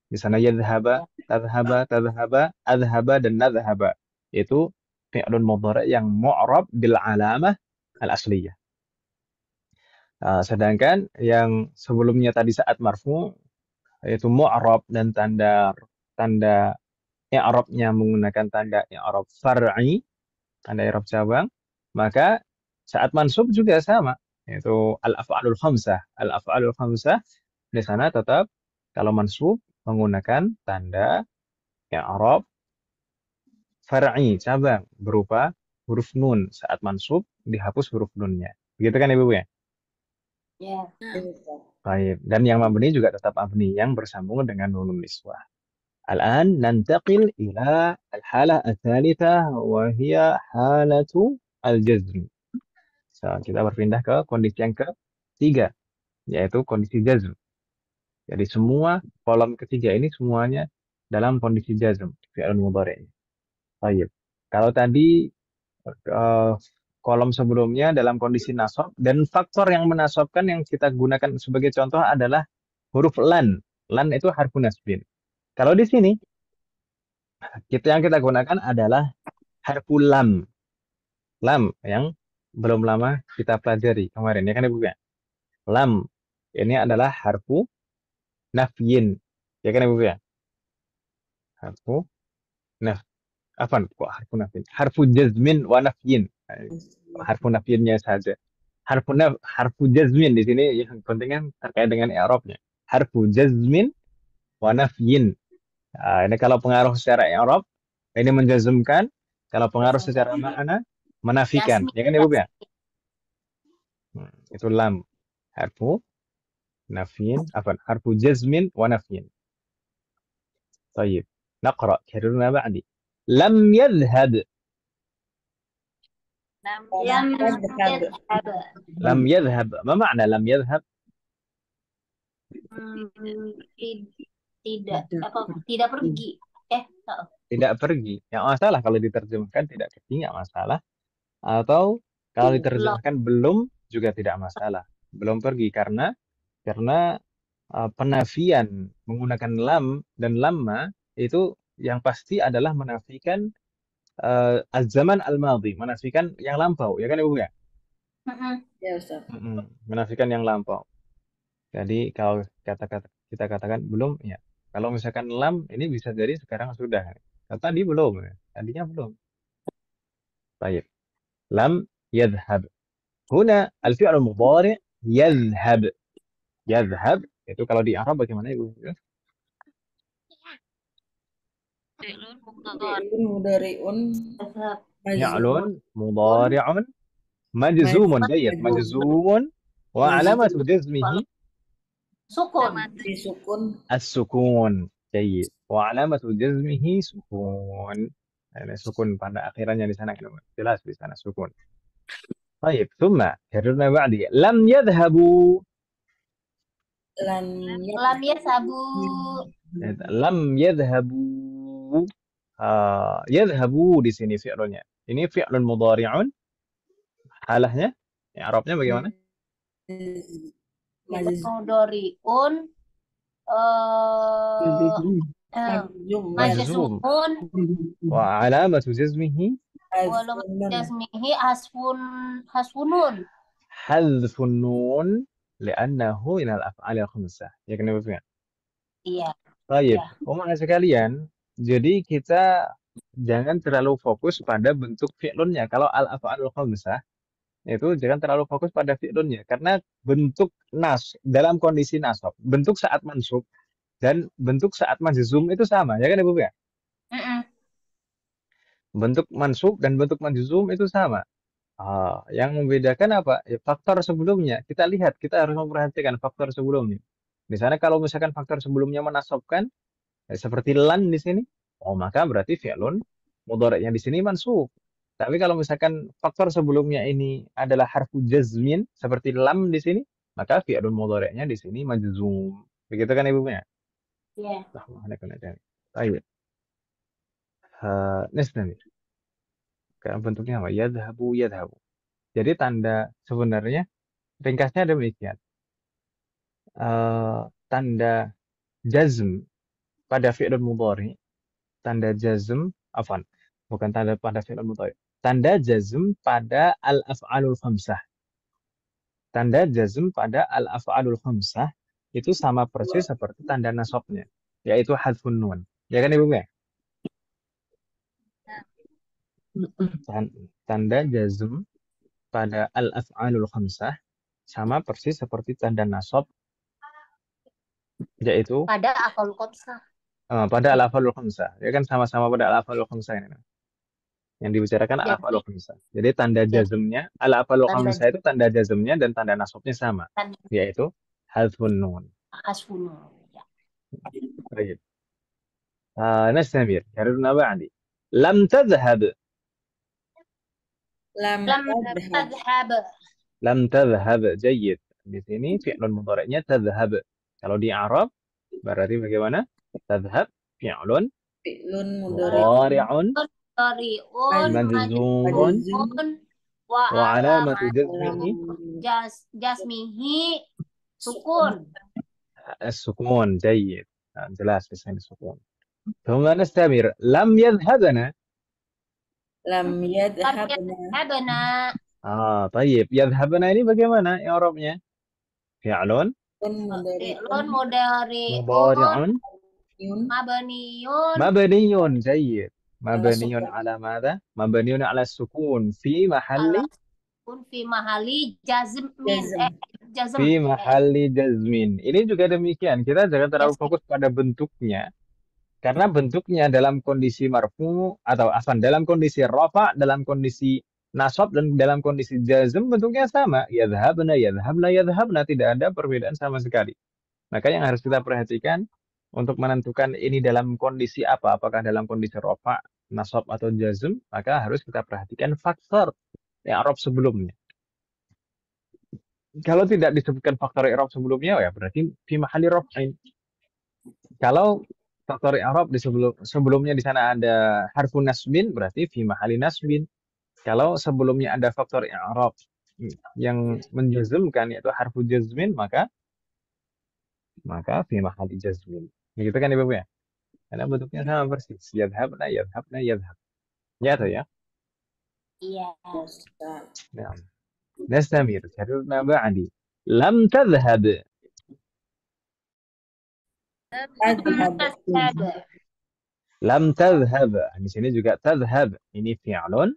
Di sana yadhhaba, tadhhaba, tadhhaba, adhhaba dan nadhhaba. Itu fi'lun mudhari' yang mu'rab bil alamah al asliyah. Sedangkan yang sebelumnya tadi saat marfu yaitu mu'rab dan tanda i'rabnya menggunakan tanda i'rab far'i, tanda i'rab cabang, maka saat mansub juga sama, yaitu al-af'alul khamsah. Al-af'alul khamsah di sana tetap kalau mansub menggunakan tanda i'rab far'i cabang berupa huruf nun. Saat mansub dihapus huruf nunnya. Begitu kan Ibu ya? Ya. Baik. Dan yang mabni juga tetap mabni yang bersambung dengan nunun niswah. الآن ننتقل إلى الحالة الثالثة وهي حالة الجزم. Kita berpindah ke kondisi yang ketiga, yaitu kondisi jazm. Jadi semua kolom ketiga ini semuanya dalam kondisi jazm, fi'il mudhari'. Baik. Kalau tadi kolom sebelumnya dalam kondisi nasab dan faktor yang menasabkan yang kita gunakan sebagai contoh adalah huruf lan. Lan itu harfu nasbin. Kalau di sini yang kita gunakan adalah harfu lam. Lam yang belum lama kita pelajari kemarin ya kan Ibu ya. Lam ini adalah harfu nafyin. Ya kan Ibu ya. Harfu naf apa kok harfu nafyin? Harfu jazmin wa nafyin. Harfu nafyinnya saja. Harfu jazmin di sini yang penting kan terkait dengan i'rabnya. Harfu jazmin wa nafyin. Ini kalau pengaruh secara i'rab ini menjazmkan, kalau pengaruh secara makna menafikan. Ya kan Ibu ya? Itu lam. Harfu nafyin, harfu jazmin wa nafyin. طيب نقرأ كررنا بعدي لم يذهب لم يذهب ما معنى لم يذهب tidak pergi. Tidak pergi. Yang masalah kalau diterjemahkan tidak pergi nggak masalah. Atau kalau diterjemahkan belum juga tidak masalah. Belum pergi karena penafian menggunakan lam dan lamma itu yang pasti adalah menafikan az-zaman al-madhi, menafikan yang lampau, ya kan Ibu ya? Ya Ustaz. Menafikan yang lampau. Jadi kalau kita katakan belum, ya. Kalau misalkan lam ini bisa jadi sekarang sudah. Tadi belum, ya. Tadinya belum. Baik. Lam yadhhab. Huna al-fi'l al-mudhari' yadhhab. Yadhhab itu kalau di Arab bagaimana Ibu? Mudhari'un Fi'lun mudhari'un Majzumun, jayyid. Majzumun. Wa alamatu jazmihi Sukun. Disukun. as-sukun. Jayyid. Wa alamatu jazmihi sukun. Ini sukun pada akhirannya di sana. Jelas di sana sukun. طيب ثم كررنا بعدي لم يذهبوا Lam Lam yadhabu. lam yadhhabu. Yadhhabu di sini fi'lnya. Ini fi'lun mudhari'un. Halahnya, i'rabnya bagaimana? Mudhari'un. Majzum. Majzumun. Wa alamatu jazmihi Walau jazmihi hasfunun. hadfun nun li'annahu minal af'alil khamsah. Ya kan Ibu Fian? Iya. Baik, Ya. Umat sekalian, jadi kita jangan terlalu fokus pada bentuk fi'lunnya. Kalau al-af'alul khamsah itu jangan terlalu fokus pada fi'lunnya karena bentuk dalam kondisi nasab, bentuk saat mansub dan bentuk saat majzum itu sama, ya kan Ibu ya? Bentuk mansub dan bentuk majzum itu sama. Yang membedakan apa? Ya, faktor sebelumnya. Kita lihat, kita harus memperhatikan faktor sebelumnya. Di sana kalau misalkan faktor sebelumnya menasabkan seperti lan di sini, maka berarti fi'lun mudhari'nya di sini mansub. Tapi kalau misalkan faktor sebelumnya ini adalah harfu jazmin seperti lam di sini, maka fi'lun mudhari'nya di sini majzum. Begitu kan Ibu ya? Iya. Baik. Nistamir. Bentuknya apa? Yadhabu, yadhabu. Jadi tanda sebenarnya ringkasnya demikian. Tanda jazm pada fi'lun mudhari, tanda jazm, bukan tanda pada fi'lun mudhari. Tanda jazm pada al-af'alul khamsah. Tanda jazm pada al-af'alul khamsah itu sama persis seperti tanda nasabnya, yaitu hadfun nun. Ya kan Ibu ya? Tanda jazm pada al-af'alul khamsah sama persis seperti tanda nasab, yaitu Pada af'alul khamsah. pada al-af'alul khamsah. Ya kan sama-sama pada al-af'alul khamsah ini. Yang dibicarakan al-af'alul khamsah. Jadi tanda jazmnya, al-af'alul khamsah itu tanda jazmnya dan tanda nasabnya sama, yaitu hadfun nun. Hasfunun. Ya. Baik. Nastamir. Karena ba'di. Lam tadhhab. Lam tadhhab. Lam tadhhab. Jayyid. Di sini fi'lun mudhari'nya tadhhab. Kalau di Arab berarti bagaimana? Tadhhab fi'lun mudhari'un majzumun wa alamatu jazmihi sukun. As-sukun. Jayyid. Jelas di sini sukun. ثم نستمر لم يذهبنا. Lam yadhabna. طيب يذهبنا ini bagaimana i'rabnya? Fi'lun mudhari'un mabniyun. Jayyid. Mabniyun ala madha? Mabniyun ala sukun fi mahalli jazmin. Ini juga demikian. Kita jangan terlalu fokus pada bentuknya. Karena bentuknya dalam kondisi marfu atau dalam kondisi rafa, dalam kondisi nasab dan dalam kondisi jazm bentuknya sama. Yadhhabna, yadhhabna, yadhhabna, tidak ada perbedaan sama sekali. Maka yang harus kita perhatikan untuk menentukan ini dalam kondisi apa, apakah dalam kondisi rafa, nasab atau jazm, maka harus kita perhatikan faktor i'rab sebelumnya. Kalau tidak disebutkan faktor i'rab sebelumnya, ya berarti fi mahalli raf'in. Kalau faktor i'rab di sebelumnya di sana ada harfu nasbin, berarti fi mahalli nasbin. Kalau sebelumnya ada faktor i'rab yang menjazmkan yaitu harfu jazmin, maka fi mahalli jazmin. Begitu kan Ibu ya? Karena bentuknya sama persis. Yadhhabna, yadhhabna, yadhhab. Ya atau ya? Iya. Nah. Nastamir. Karena ba'di. Lam tadhhab. Lam tadhhab. Di sini juga tadhhab. Ini fi'lun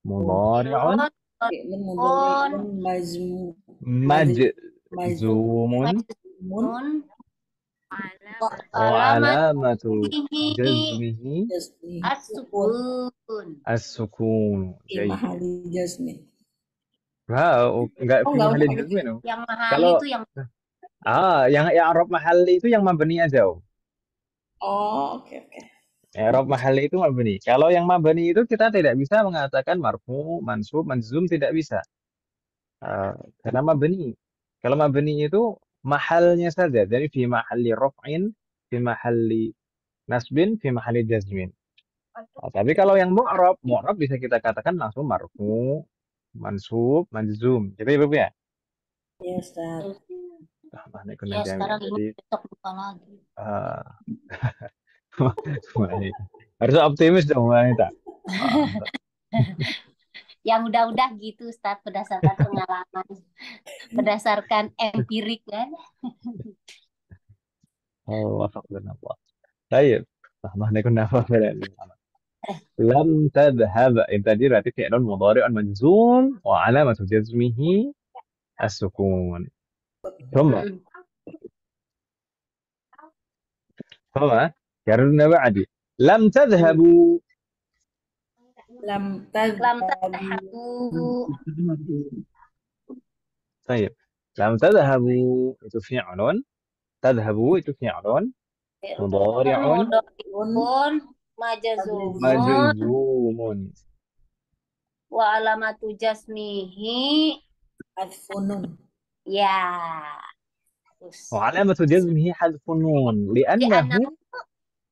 mudhari'un majzumun wa alamatu jazmihi as-sukun. Fi mahalli jazmin. Wow, enggak Oh, fi nggak usah mahalli pakai jazmin. fi. Yang mahal Kalau itu yang yang i'rab mahalli itu yang mabni aja. Oh, oke. I'rab mahalli itu mabni. Kalau yang mabni itu kita tidak bisa mengatakan marfu, mansub, manzum, tidak bisa. Karena mabni. Kalau mabni itu mahalnya saja. Jadi fi mahalli raf'in, fi mahalli nasbin, fi mahalli jazmin. Tapi kalau yang mu'rab bisa kita katakan langsung marfu, mansub, manzum. Gitu ya, Bapak ya? Iya, Ustaz. Waalaikumsalam ya jamil. sekarang Jadi ini besok lupa lagi. eh harus optimis dong wanita. Yang udah-udah gitu Ustaz berdasarkan pengalaman, berdasarkan empirik kan. وفقنا الله. طيب احنا كنا فعلا لم تذهب انت دي berarti فعل مضارع مجزوم وعلامة جزمه السكون ثم كررنا بعدي لم تذهبوا Lam Lam tadhabu. tadhabu. طيب لم تذهبوا itu fi'lun تذهبوا itu fi'lun مضارع Mudhari'un majzumun مجزوم wa alamatu jasmihi Adfunun. ya. Terus وعلامة جزمه حذف النون لأنه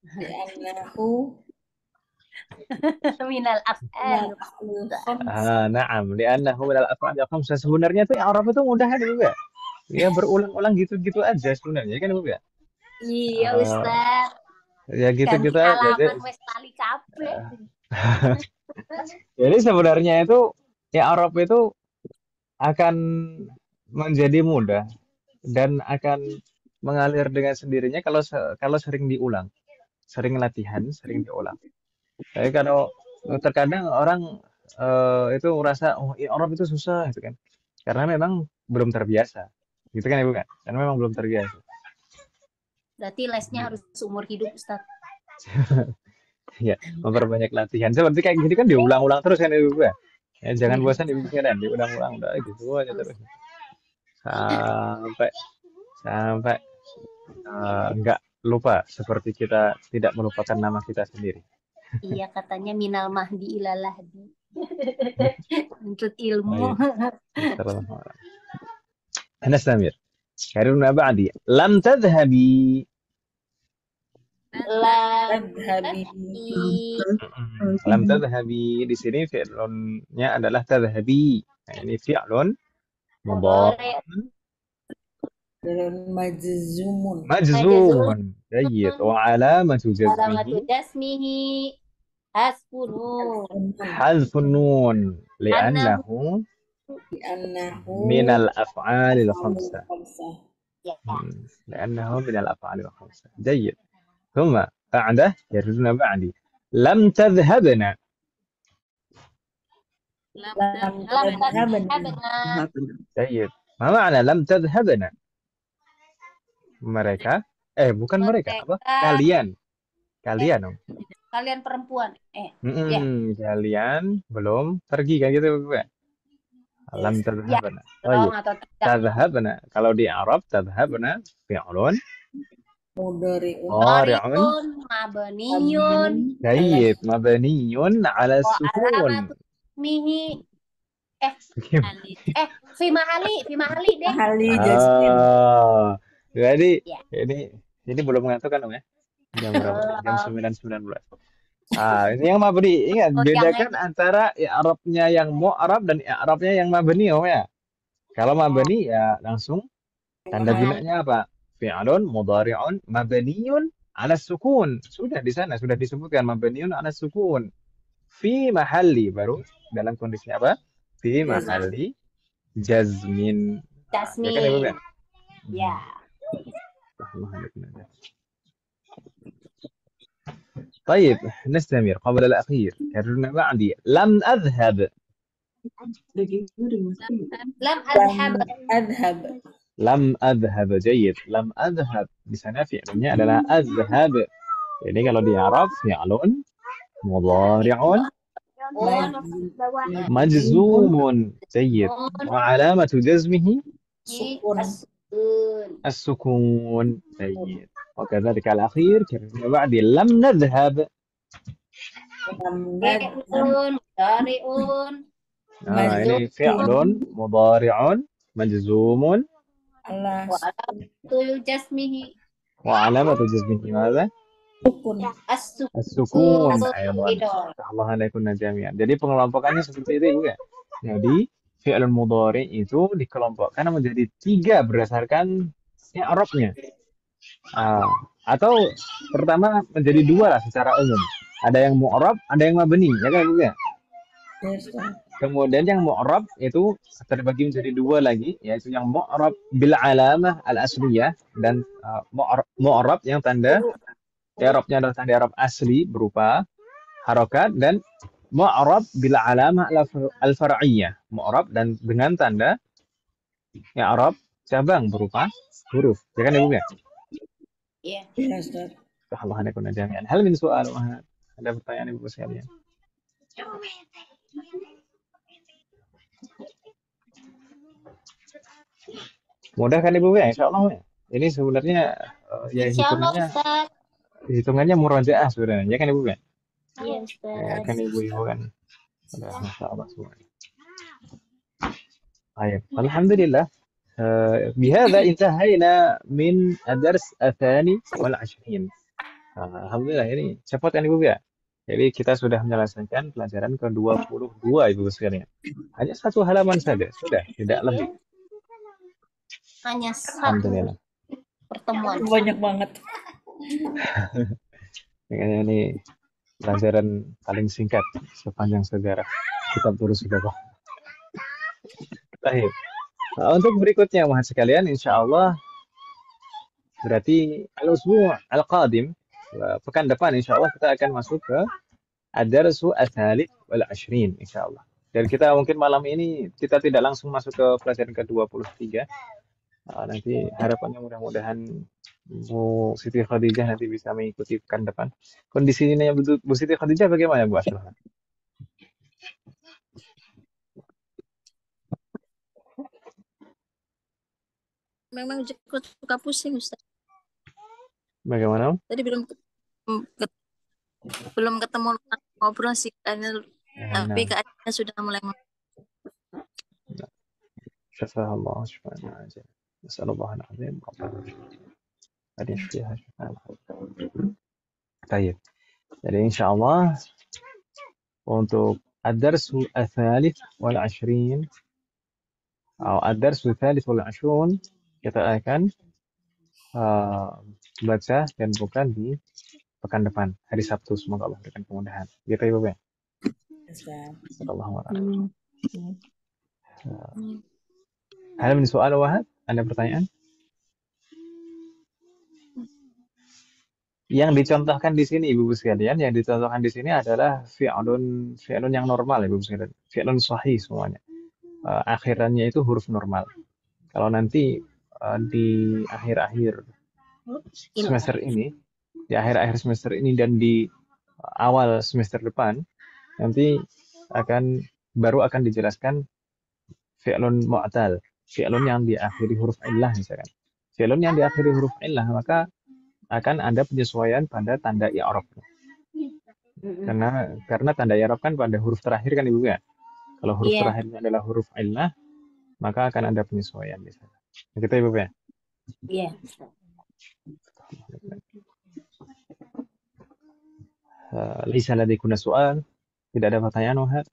Li'annahu minal af'al. na'am li'annahu min al-af'al al-khamsah sebenarnya tuh i'rab itu mudah ya juga. Ya berulang-ulang gitu-gitu aja sebenarnya kan Bu ya. Iya Ustaz. Ya gitu Ganti kita aja. halaman wes tali kabeh. Jadi sebenarnya itu i'rab itu akan menjadi mudah dan akan mengalir dengan sendirinya kalau sering diulang, sering latihan, sering diulang. Tapi kalau terkadang orang itu merasa oh i'rab itu susah gitu kan. Karena memang belum terbiasa. Gitu kan Ibu kan? Karena memang belum terbiasa. Berarti lesnya harus seumur hidup Ustaz. Ya, memperbanyak latihan. Seperti kayak gini kan diulang-ulang terus kan Ibu ya. Ya, jangan bosan Ibu sekalian, diulang-ulang udah gitu aja terus. Sampai sampai nggak lupa seperti kita tidak melupakan nama kita sendiri. Iya katanya minal mahdi ilal lahdi. Untuk ilmu. نستمر كررنا بعدي لم تذهبي لم تذهبي di sini fi'lunnya adalah tadhhabi. Nah, ini fi'lun mudhari' majzumun jayyid wa alamatu jazmihi hazfun nun li'annahu من الأفعال الخمسة لأنه من الأفعال الخمسة جيد ثم بعده يردون بعدي لم تذهبنا جيد ما معنى لم تذهبنا mereka bukan mereka apa kalian dong kalian perempuan ya. Kalian belum pergi kan gitu Bu. Lam tadhhabna. Oh iya. Tadhhabna. Kalau di Arab tadhhabna fi'lun mudhari'un mabniyun. Jayyid, mabniyun 'ala sukun. Mihi fi mahali deh. Jadi ini belum mengantuk kan Om ya? Jam berapa? Jam 9.19. Ini yang mabni. Ingat, bedakan antara i'rabnya yang mu'rab dan i'rabnya yang mabni, Om ya. Kalau mabni ya langsung tanda binanya apa? Fi'lun mudhari'un mabniyun 'ala sukun. Sudah di sana sudah disebutkan mabniyun 'ala sukun. Fi mahalli baru dalam kondisi apa? Fi mahalli jazmin. Jazmin. Ya. طيب نستمر قبل الأخير كررنا بعدي لم أذهب لم أذهب جيد لم أذهب di sana fi'ilnya adalah azhab. Ini kalau di Arab fi'lun mudhari'un مجزوم جيد وعلامة جزمه Sukun. السكون جيد وكذلك الأخير كلمة بعد لم نذهب ini فعل مضارع مجزوم Allah. وعلامة جزمه ماذا؟ Sukun. السكون أيضا Allah alaikum jami'an. Jadi pengelompokannya seperti itu juga. Jadi fi'il mudhari itu dikelompokkan menjadi 3 berdasarkan i'rabnya. Atau pertama menjadi 2 lah secara umum. Ada yang mu'rab, ada yang mabni, ya kan Bu ya? Yes, Ustaz. Kemudian yang mu'rab itu terbagi menjadi 2 lagi, yaitu yang mu'rab bil alamah al asliyah dan mu'rab yang tanda i'rabnya adalah tanda i'rab asli berupa harokat dan mu'rab bil alamah al far'iyah. Mu'rab dan dengan tanda i'rab cabang berupa huruf. Ya kan Ibu ya? Iya, Ustaz. Allah alaikum jami'an. Hal min soal ada pertanyaan Ibu sekalian? Mudah kan Ibu ya? Insya Allah ya. Ini sebenarnya ya hitungannya murajaah sebenarnya. Ya kan Ibu ya? Iya, Ya kan Ibu kan. Udah Masya Allah semuanya. Baik. Alhamdulillah. بهذا انتهينا من الدرس الثاني والعشرين. Alhamdulillah ini cepat kan Ibu ya. Jadi kita sudah menyelesaikan pelajaran ke-22 Ibu sekalian. Hanya 1 halaman saja, sudah, tidak lebih. Hanya 1 Alhamdulillah. pertemuan. Banyak banget. Ini pelajaran paling singkat sepanjang sejarah kitab Durus Al-Baqarah. Baik. Untuk berikutnya Mahat sekalian, insya Allah berarti al-usbu' al-qadim, pekan depan insya Allah kita akan masuk ke ad-darsu ats-tsalits wal 'ashrin insya Allah. Dan kita mungkin malam ini kita tidak langsung masuk ke pelajaran ke-23. Nanti harapannya mudah-mudahan Bu Siti Khadijah nanti bisa mengikuti pekan depan. Kondisinya Bu Siti Khadijah bagaimana Bu Asrul? Memang cukup suka pusing, Ustaz. Bagaimana? Tadi belum ketemu ngobrol sih, tapi keadaannya sudah mulai. شفاها الله شفاء عاجلا نسأل الله العظيم أن يشفيها شفاء طيب. Jadi insya Allah untuk ad-darsu ats-tsalits wal 'ashrin atau ad-darsu ats-tsalits wal 'ashrun kita akan baca dan bukan di pekan depan hari Sabtu, semoga Allah berikan kemudahan. Gitu ya Bapak. Ada min soal Wahab? Ada pertanyaan? Yang dicontohkan di sini Ibu sekalian, yang dicontohkan di sini adalah fi'lun yang normal Ibu sekalian. Fi'lun sahih semuanya. Akhirannya itu huruf normal. Kalau nanti di akhir-akhir semester ini, dan di awal semester depan, nanti baru akan dijelaskan fi'lun mu'tal, fi'lun yang diakhiri huruf illah misalkan. Fi'lun yang diakhiri huruf illah maka akan ada penyesuaian pada tanda i'rab. Karena tanda i'rab kan pada huruf terakhir kan Ibu ya. Kalau huruf terakhirnya adalah huruf illah, maka akan ada penyesuaian di sana. Gitu Ibu ya. Iya. Laisa ladaikunna soal. Tidak ada pertanyaan Wahab?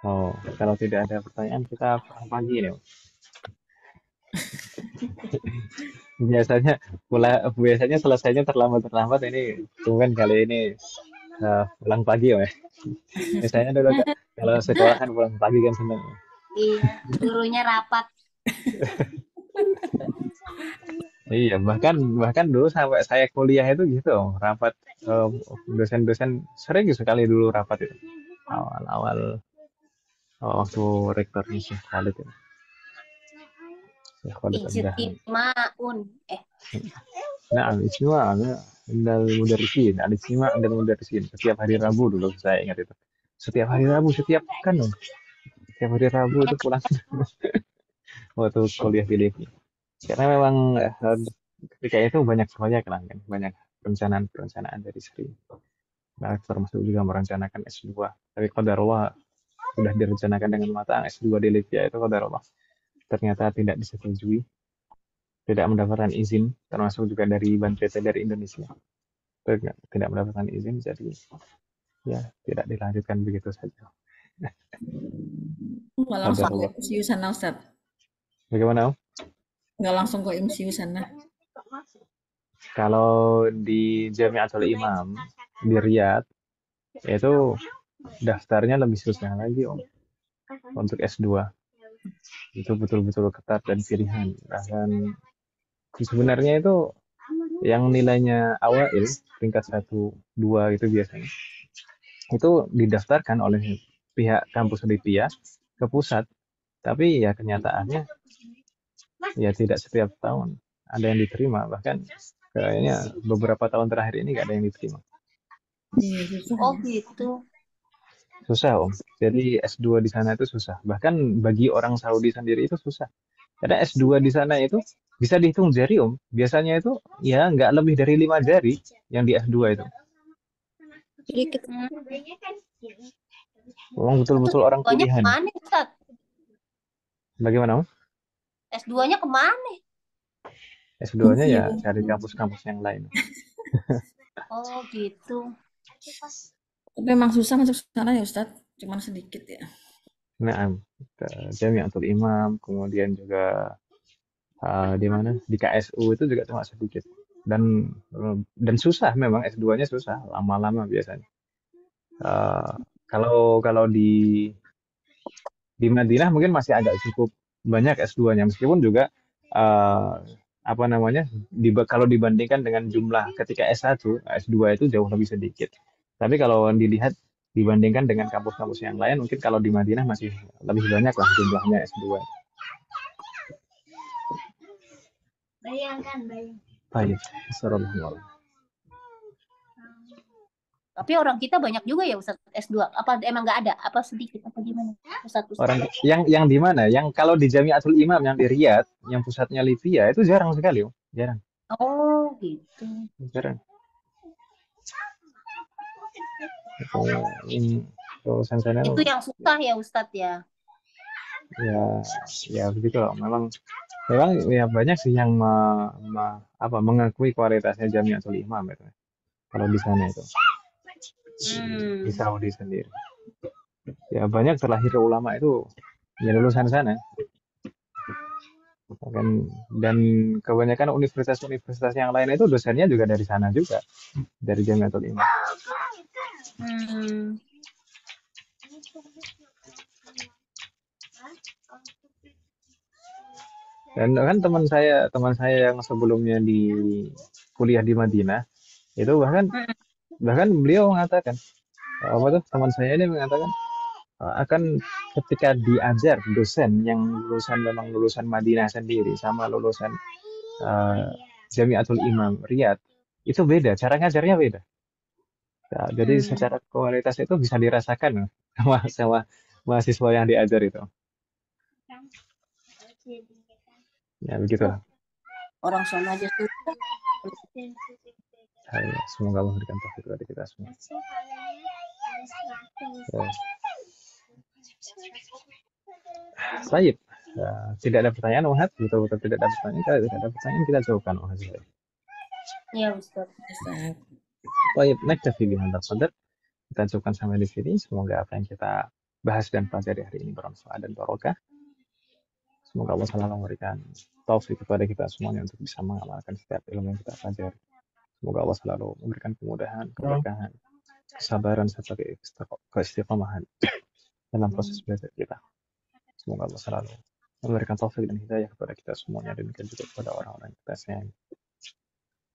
Oh, kalau tidak ada pertanyaan kita pulang pagi nih. biasanya selesainya terlambat ini tungguin kali ini pulang pagi ya. Biasanya dulu kalau sekolahan pulang pagi kan seneng. Iya, gurunya rapat. Iya, bahkan dulu sampai saya kuliah itu gitu, rapat dosen-dosen sering sekali dulu rapat itu. Awal waktu rektornya Syekh Khalid itu. Syekh Khalid Al-Jahan. Ijtimaun. Nah, ijtima Indal Mudarrisin, Al-Ijtima' Indal Mudarrisin. Setiap hari Rabu dulu saya ingat itu. Setiap hari Rabu, setiap pekan dong. Setiap hari Rabu itu pulang waktu kuliah di Livi. Karena memang ketika itu banyak proyek lah kan, banyak perencanaan dari Sri. Nah, termasuk juga merencanakan S2. Tapi qadarullah sudah direncanakan dengan matang S2 di Libya itu qadarullah. Ternyata tidak disetujui, tidak mendapatkan izin, termasuk juga dari Ban PT dari Indonesia. Tidak mendapatkan izin, jadi ya tidak dilanjutkan begitu saja. Nggak langsung ke Qadarullah. MCU sana, Ustaz. Bagaimana Om? Nggak langsung ke MCU sana. Kalau di Jamiatul Imam di Riyadh itu daftarnya lebih susah lagi Om untuk S2. Itu betul-betul ketat dan pilihan. Bahkan sebenarnya itu yang nilainya awail tingkat 1, 2 itu biasanya itu didaftarkan oleh pihak kampus Libya ke pusat, tapi ya kenyataannya ya tidak setiap tahun ada yang diterima, bahkan kayaknya beberapa tahun terakhir ini nggak ada yang diterima. Iya, susah. Oh gitu. Susah Om, jadi S2 di sana itu susah, bahkan bagi orang Saudi sendiri itu susah, karena S2 di sana itu bisa dihitung jari Om, biasanya itu ya nggak lebih dari 5 jari yang di S2 itu. Sedikit. Memang betul-betul orang S2-nya pilihan. kemana, Ustaz? Bagaimana Om? S2-nya kemana? S2-nya ya cari kampus-kampus yang lain. Oh gitu. Tapi memang susah masuk sana ya, Ustaz. Cuman sedikit ya. Nah, ke Jamiatul Imam, kemudian juga di mana? Di KSU itu juga cuma sedikit. Dan susah memang S2-nya susah, lama-lama biasanya. Kalau di Madinah mungkin masih agak cukup banyak S2-nya, meskipun juga apa namanya? Kalau dibandingkan dengan jumlah ketika S1, S2 itu jauh lebih sedikit. Tapi kalau dilihat dibandingkan dengan kampus-kampus yang lain, mungkin kalau di Madinah masih lebih banyak lah jumlahnya S2. Baik, Assalamualaikum. Tapi orang kita banyak juga ya Ustaz S2. Apa emang nggak ada? Apa sedikit? Apa gimana? Ustaz. Orang yang di mana? Yang kalau di Jamiatul Imam yang di Riyadh, yang pusatnya Libya itu jarang sekali, jarang. Oh gitu. Jarang. Lulusan sana Itu yang susah ya Ustadz ya. Ya begitu loh. Memang ya banyak sih yang mengakui kualitasnya Jamiatul Imam itu. Kalau di sana itu. Di Saudi sendiri. Ya banyak terlahir ulama itu ya lulusan sana. Dan kebanyakan universitas-universitas yang lain itu dosennya juga dari sana juga, dari Jamiatul Imam. Dan kan teman saya yang sebelumnya di kuliah di Madinah itu bahkan beliau mengatakan teman saya ini mengatakan akan ketika diajar dosen yang memang lulusan Madinah sendiri sama lulusan Jamiatul Imam Riyadh itu beda, cara ngajarnya beda. Nah, jadi secara kualitas itu bisa dirasakan sama mahasiswa yang diajar itu. Ya begitulah. Orang sana aja susah. Semoga Allah memberikan taufik kepada kita semua. Baik. Tidak ada pertanyaan, Wahab? Betul-betul tidak ada pertanyaan. Kalau tidak ada pertanyaan, kita jawabkan, Wahab. Iya, Ustaz. Baik, naktafi bihadzal qadar. Kita cukupkan sampai di sini. Semoga apa yang kita bahas dan pelajari hari ini bermanfaat dan barokah. Semoga Allah selalu memberikan taufik kepada kita semuanya untuk bisa mengamalkan setiap ilmu yang kita pelajari. Semoga Allah selalu memberikan kemudahan, keberkahan, kesabaran serta keistiqomahan dalam proses belajar kita. Semoga Allah selalu memberikan taufik dan hidayah kepada kita semuanya dan juga kepada orang-orang yang kita sayangi.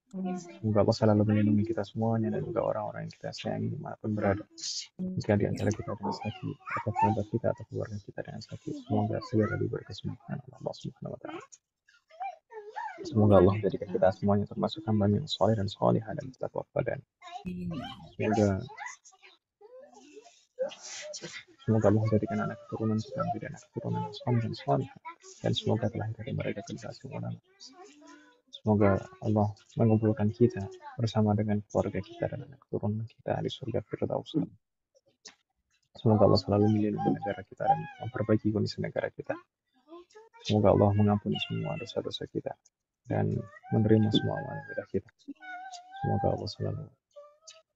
Semoga Allah selalu melindungi kita semuanya dan juga orang-orang yang kita sayangi dimanapun berada. Jika di antara kita dengan sakit atau kerabat kita atau keluarga kita dengan sakit, semoga segera diberi kesembuhan oleh Allah Subhanahu wa Ta'ala. Semoga Allah menjadikan kita semuanya termasuk hamba yang saleh dan salihah dan bertakwa kepada. Semoga Allah menjadikan anak keturunan kita menjadi anak keturunan yang saleh dan salihah, dan semoga terlahir dari mereka generasi ulama. Semoga Allah mengumpulkan kita bersama dengan keluarga kita dan anak keturunan kita di surga Firdaus. Semoga Allah selalu melindungi negara kita dan memperbaiki kondisi negara kita. Semoga Allah mengampuni semua dosa-dosa kita dan menerima semua amal ibadah kita. Semoga Allah selalu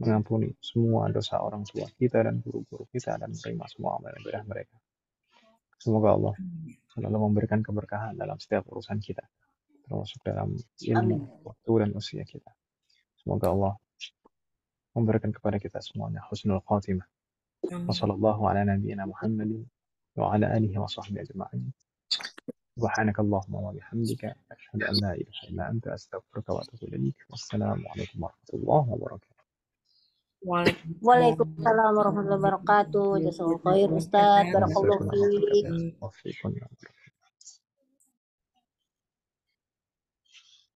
mengampuni semua dosa orang tua kita dan guru-guru kita dan menerima semua amal ibadah mereka. Semoga Allah selalu memberikan keberkahan dalam setiap urusan kita, termasuk dalam ilmu, waktu, dan usia kita. Semoga Allah memberikan kepada kita semuanya husnul khatimah. Wassallallahu ala nabiyyina Muhammadin wa ala alihi wa sahbihi ajma'in. Subhanakallahumma wa bihamdika asyhadu an la ilaha illa anta astaghfiruka wa atubu ilaik. Wassalamu alaikum warahmatullahi wabarakatuh. Waalaikumsalam warahmatullahi wabarakatuh. Jazakallahu khair Ustaz. Barakallahu fiik. Wafiqun ya Allah.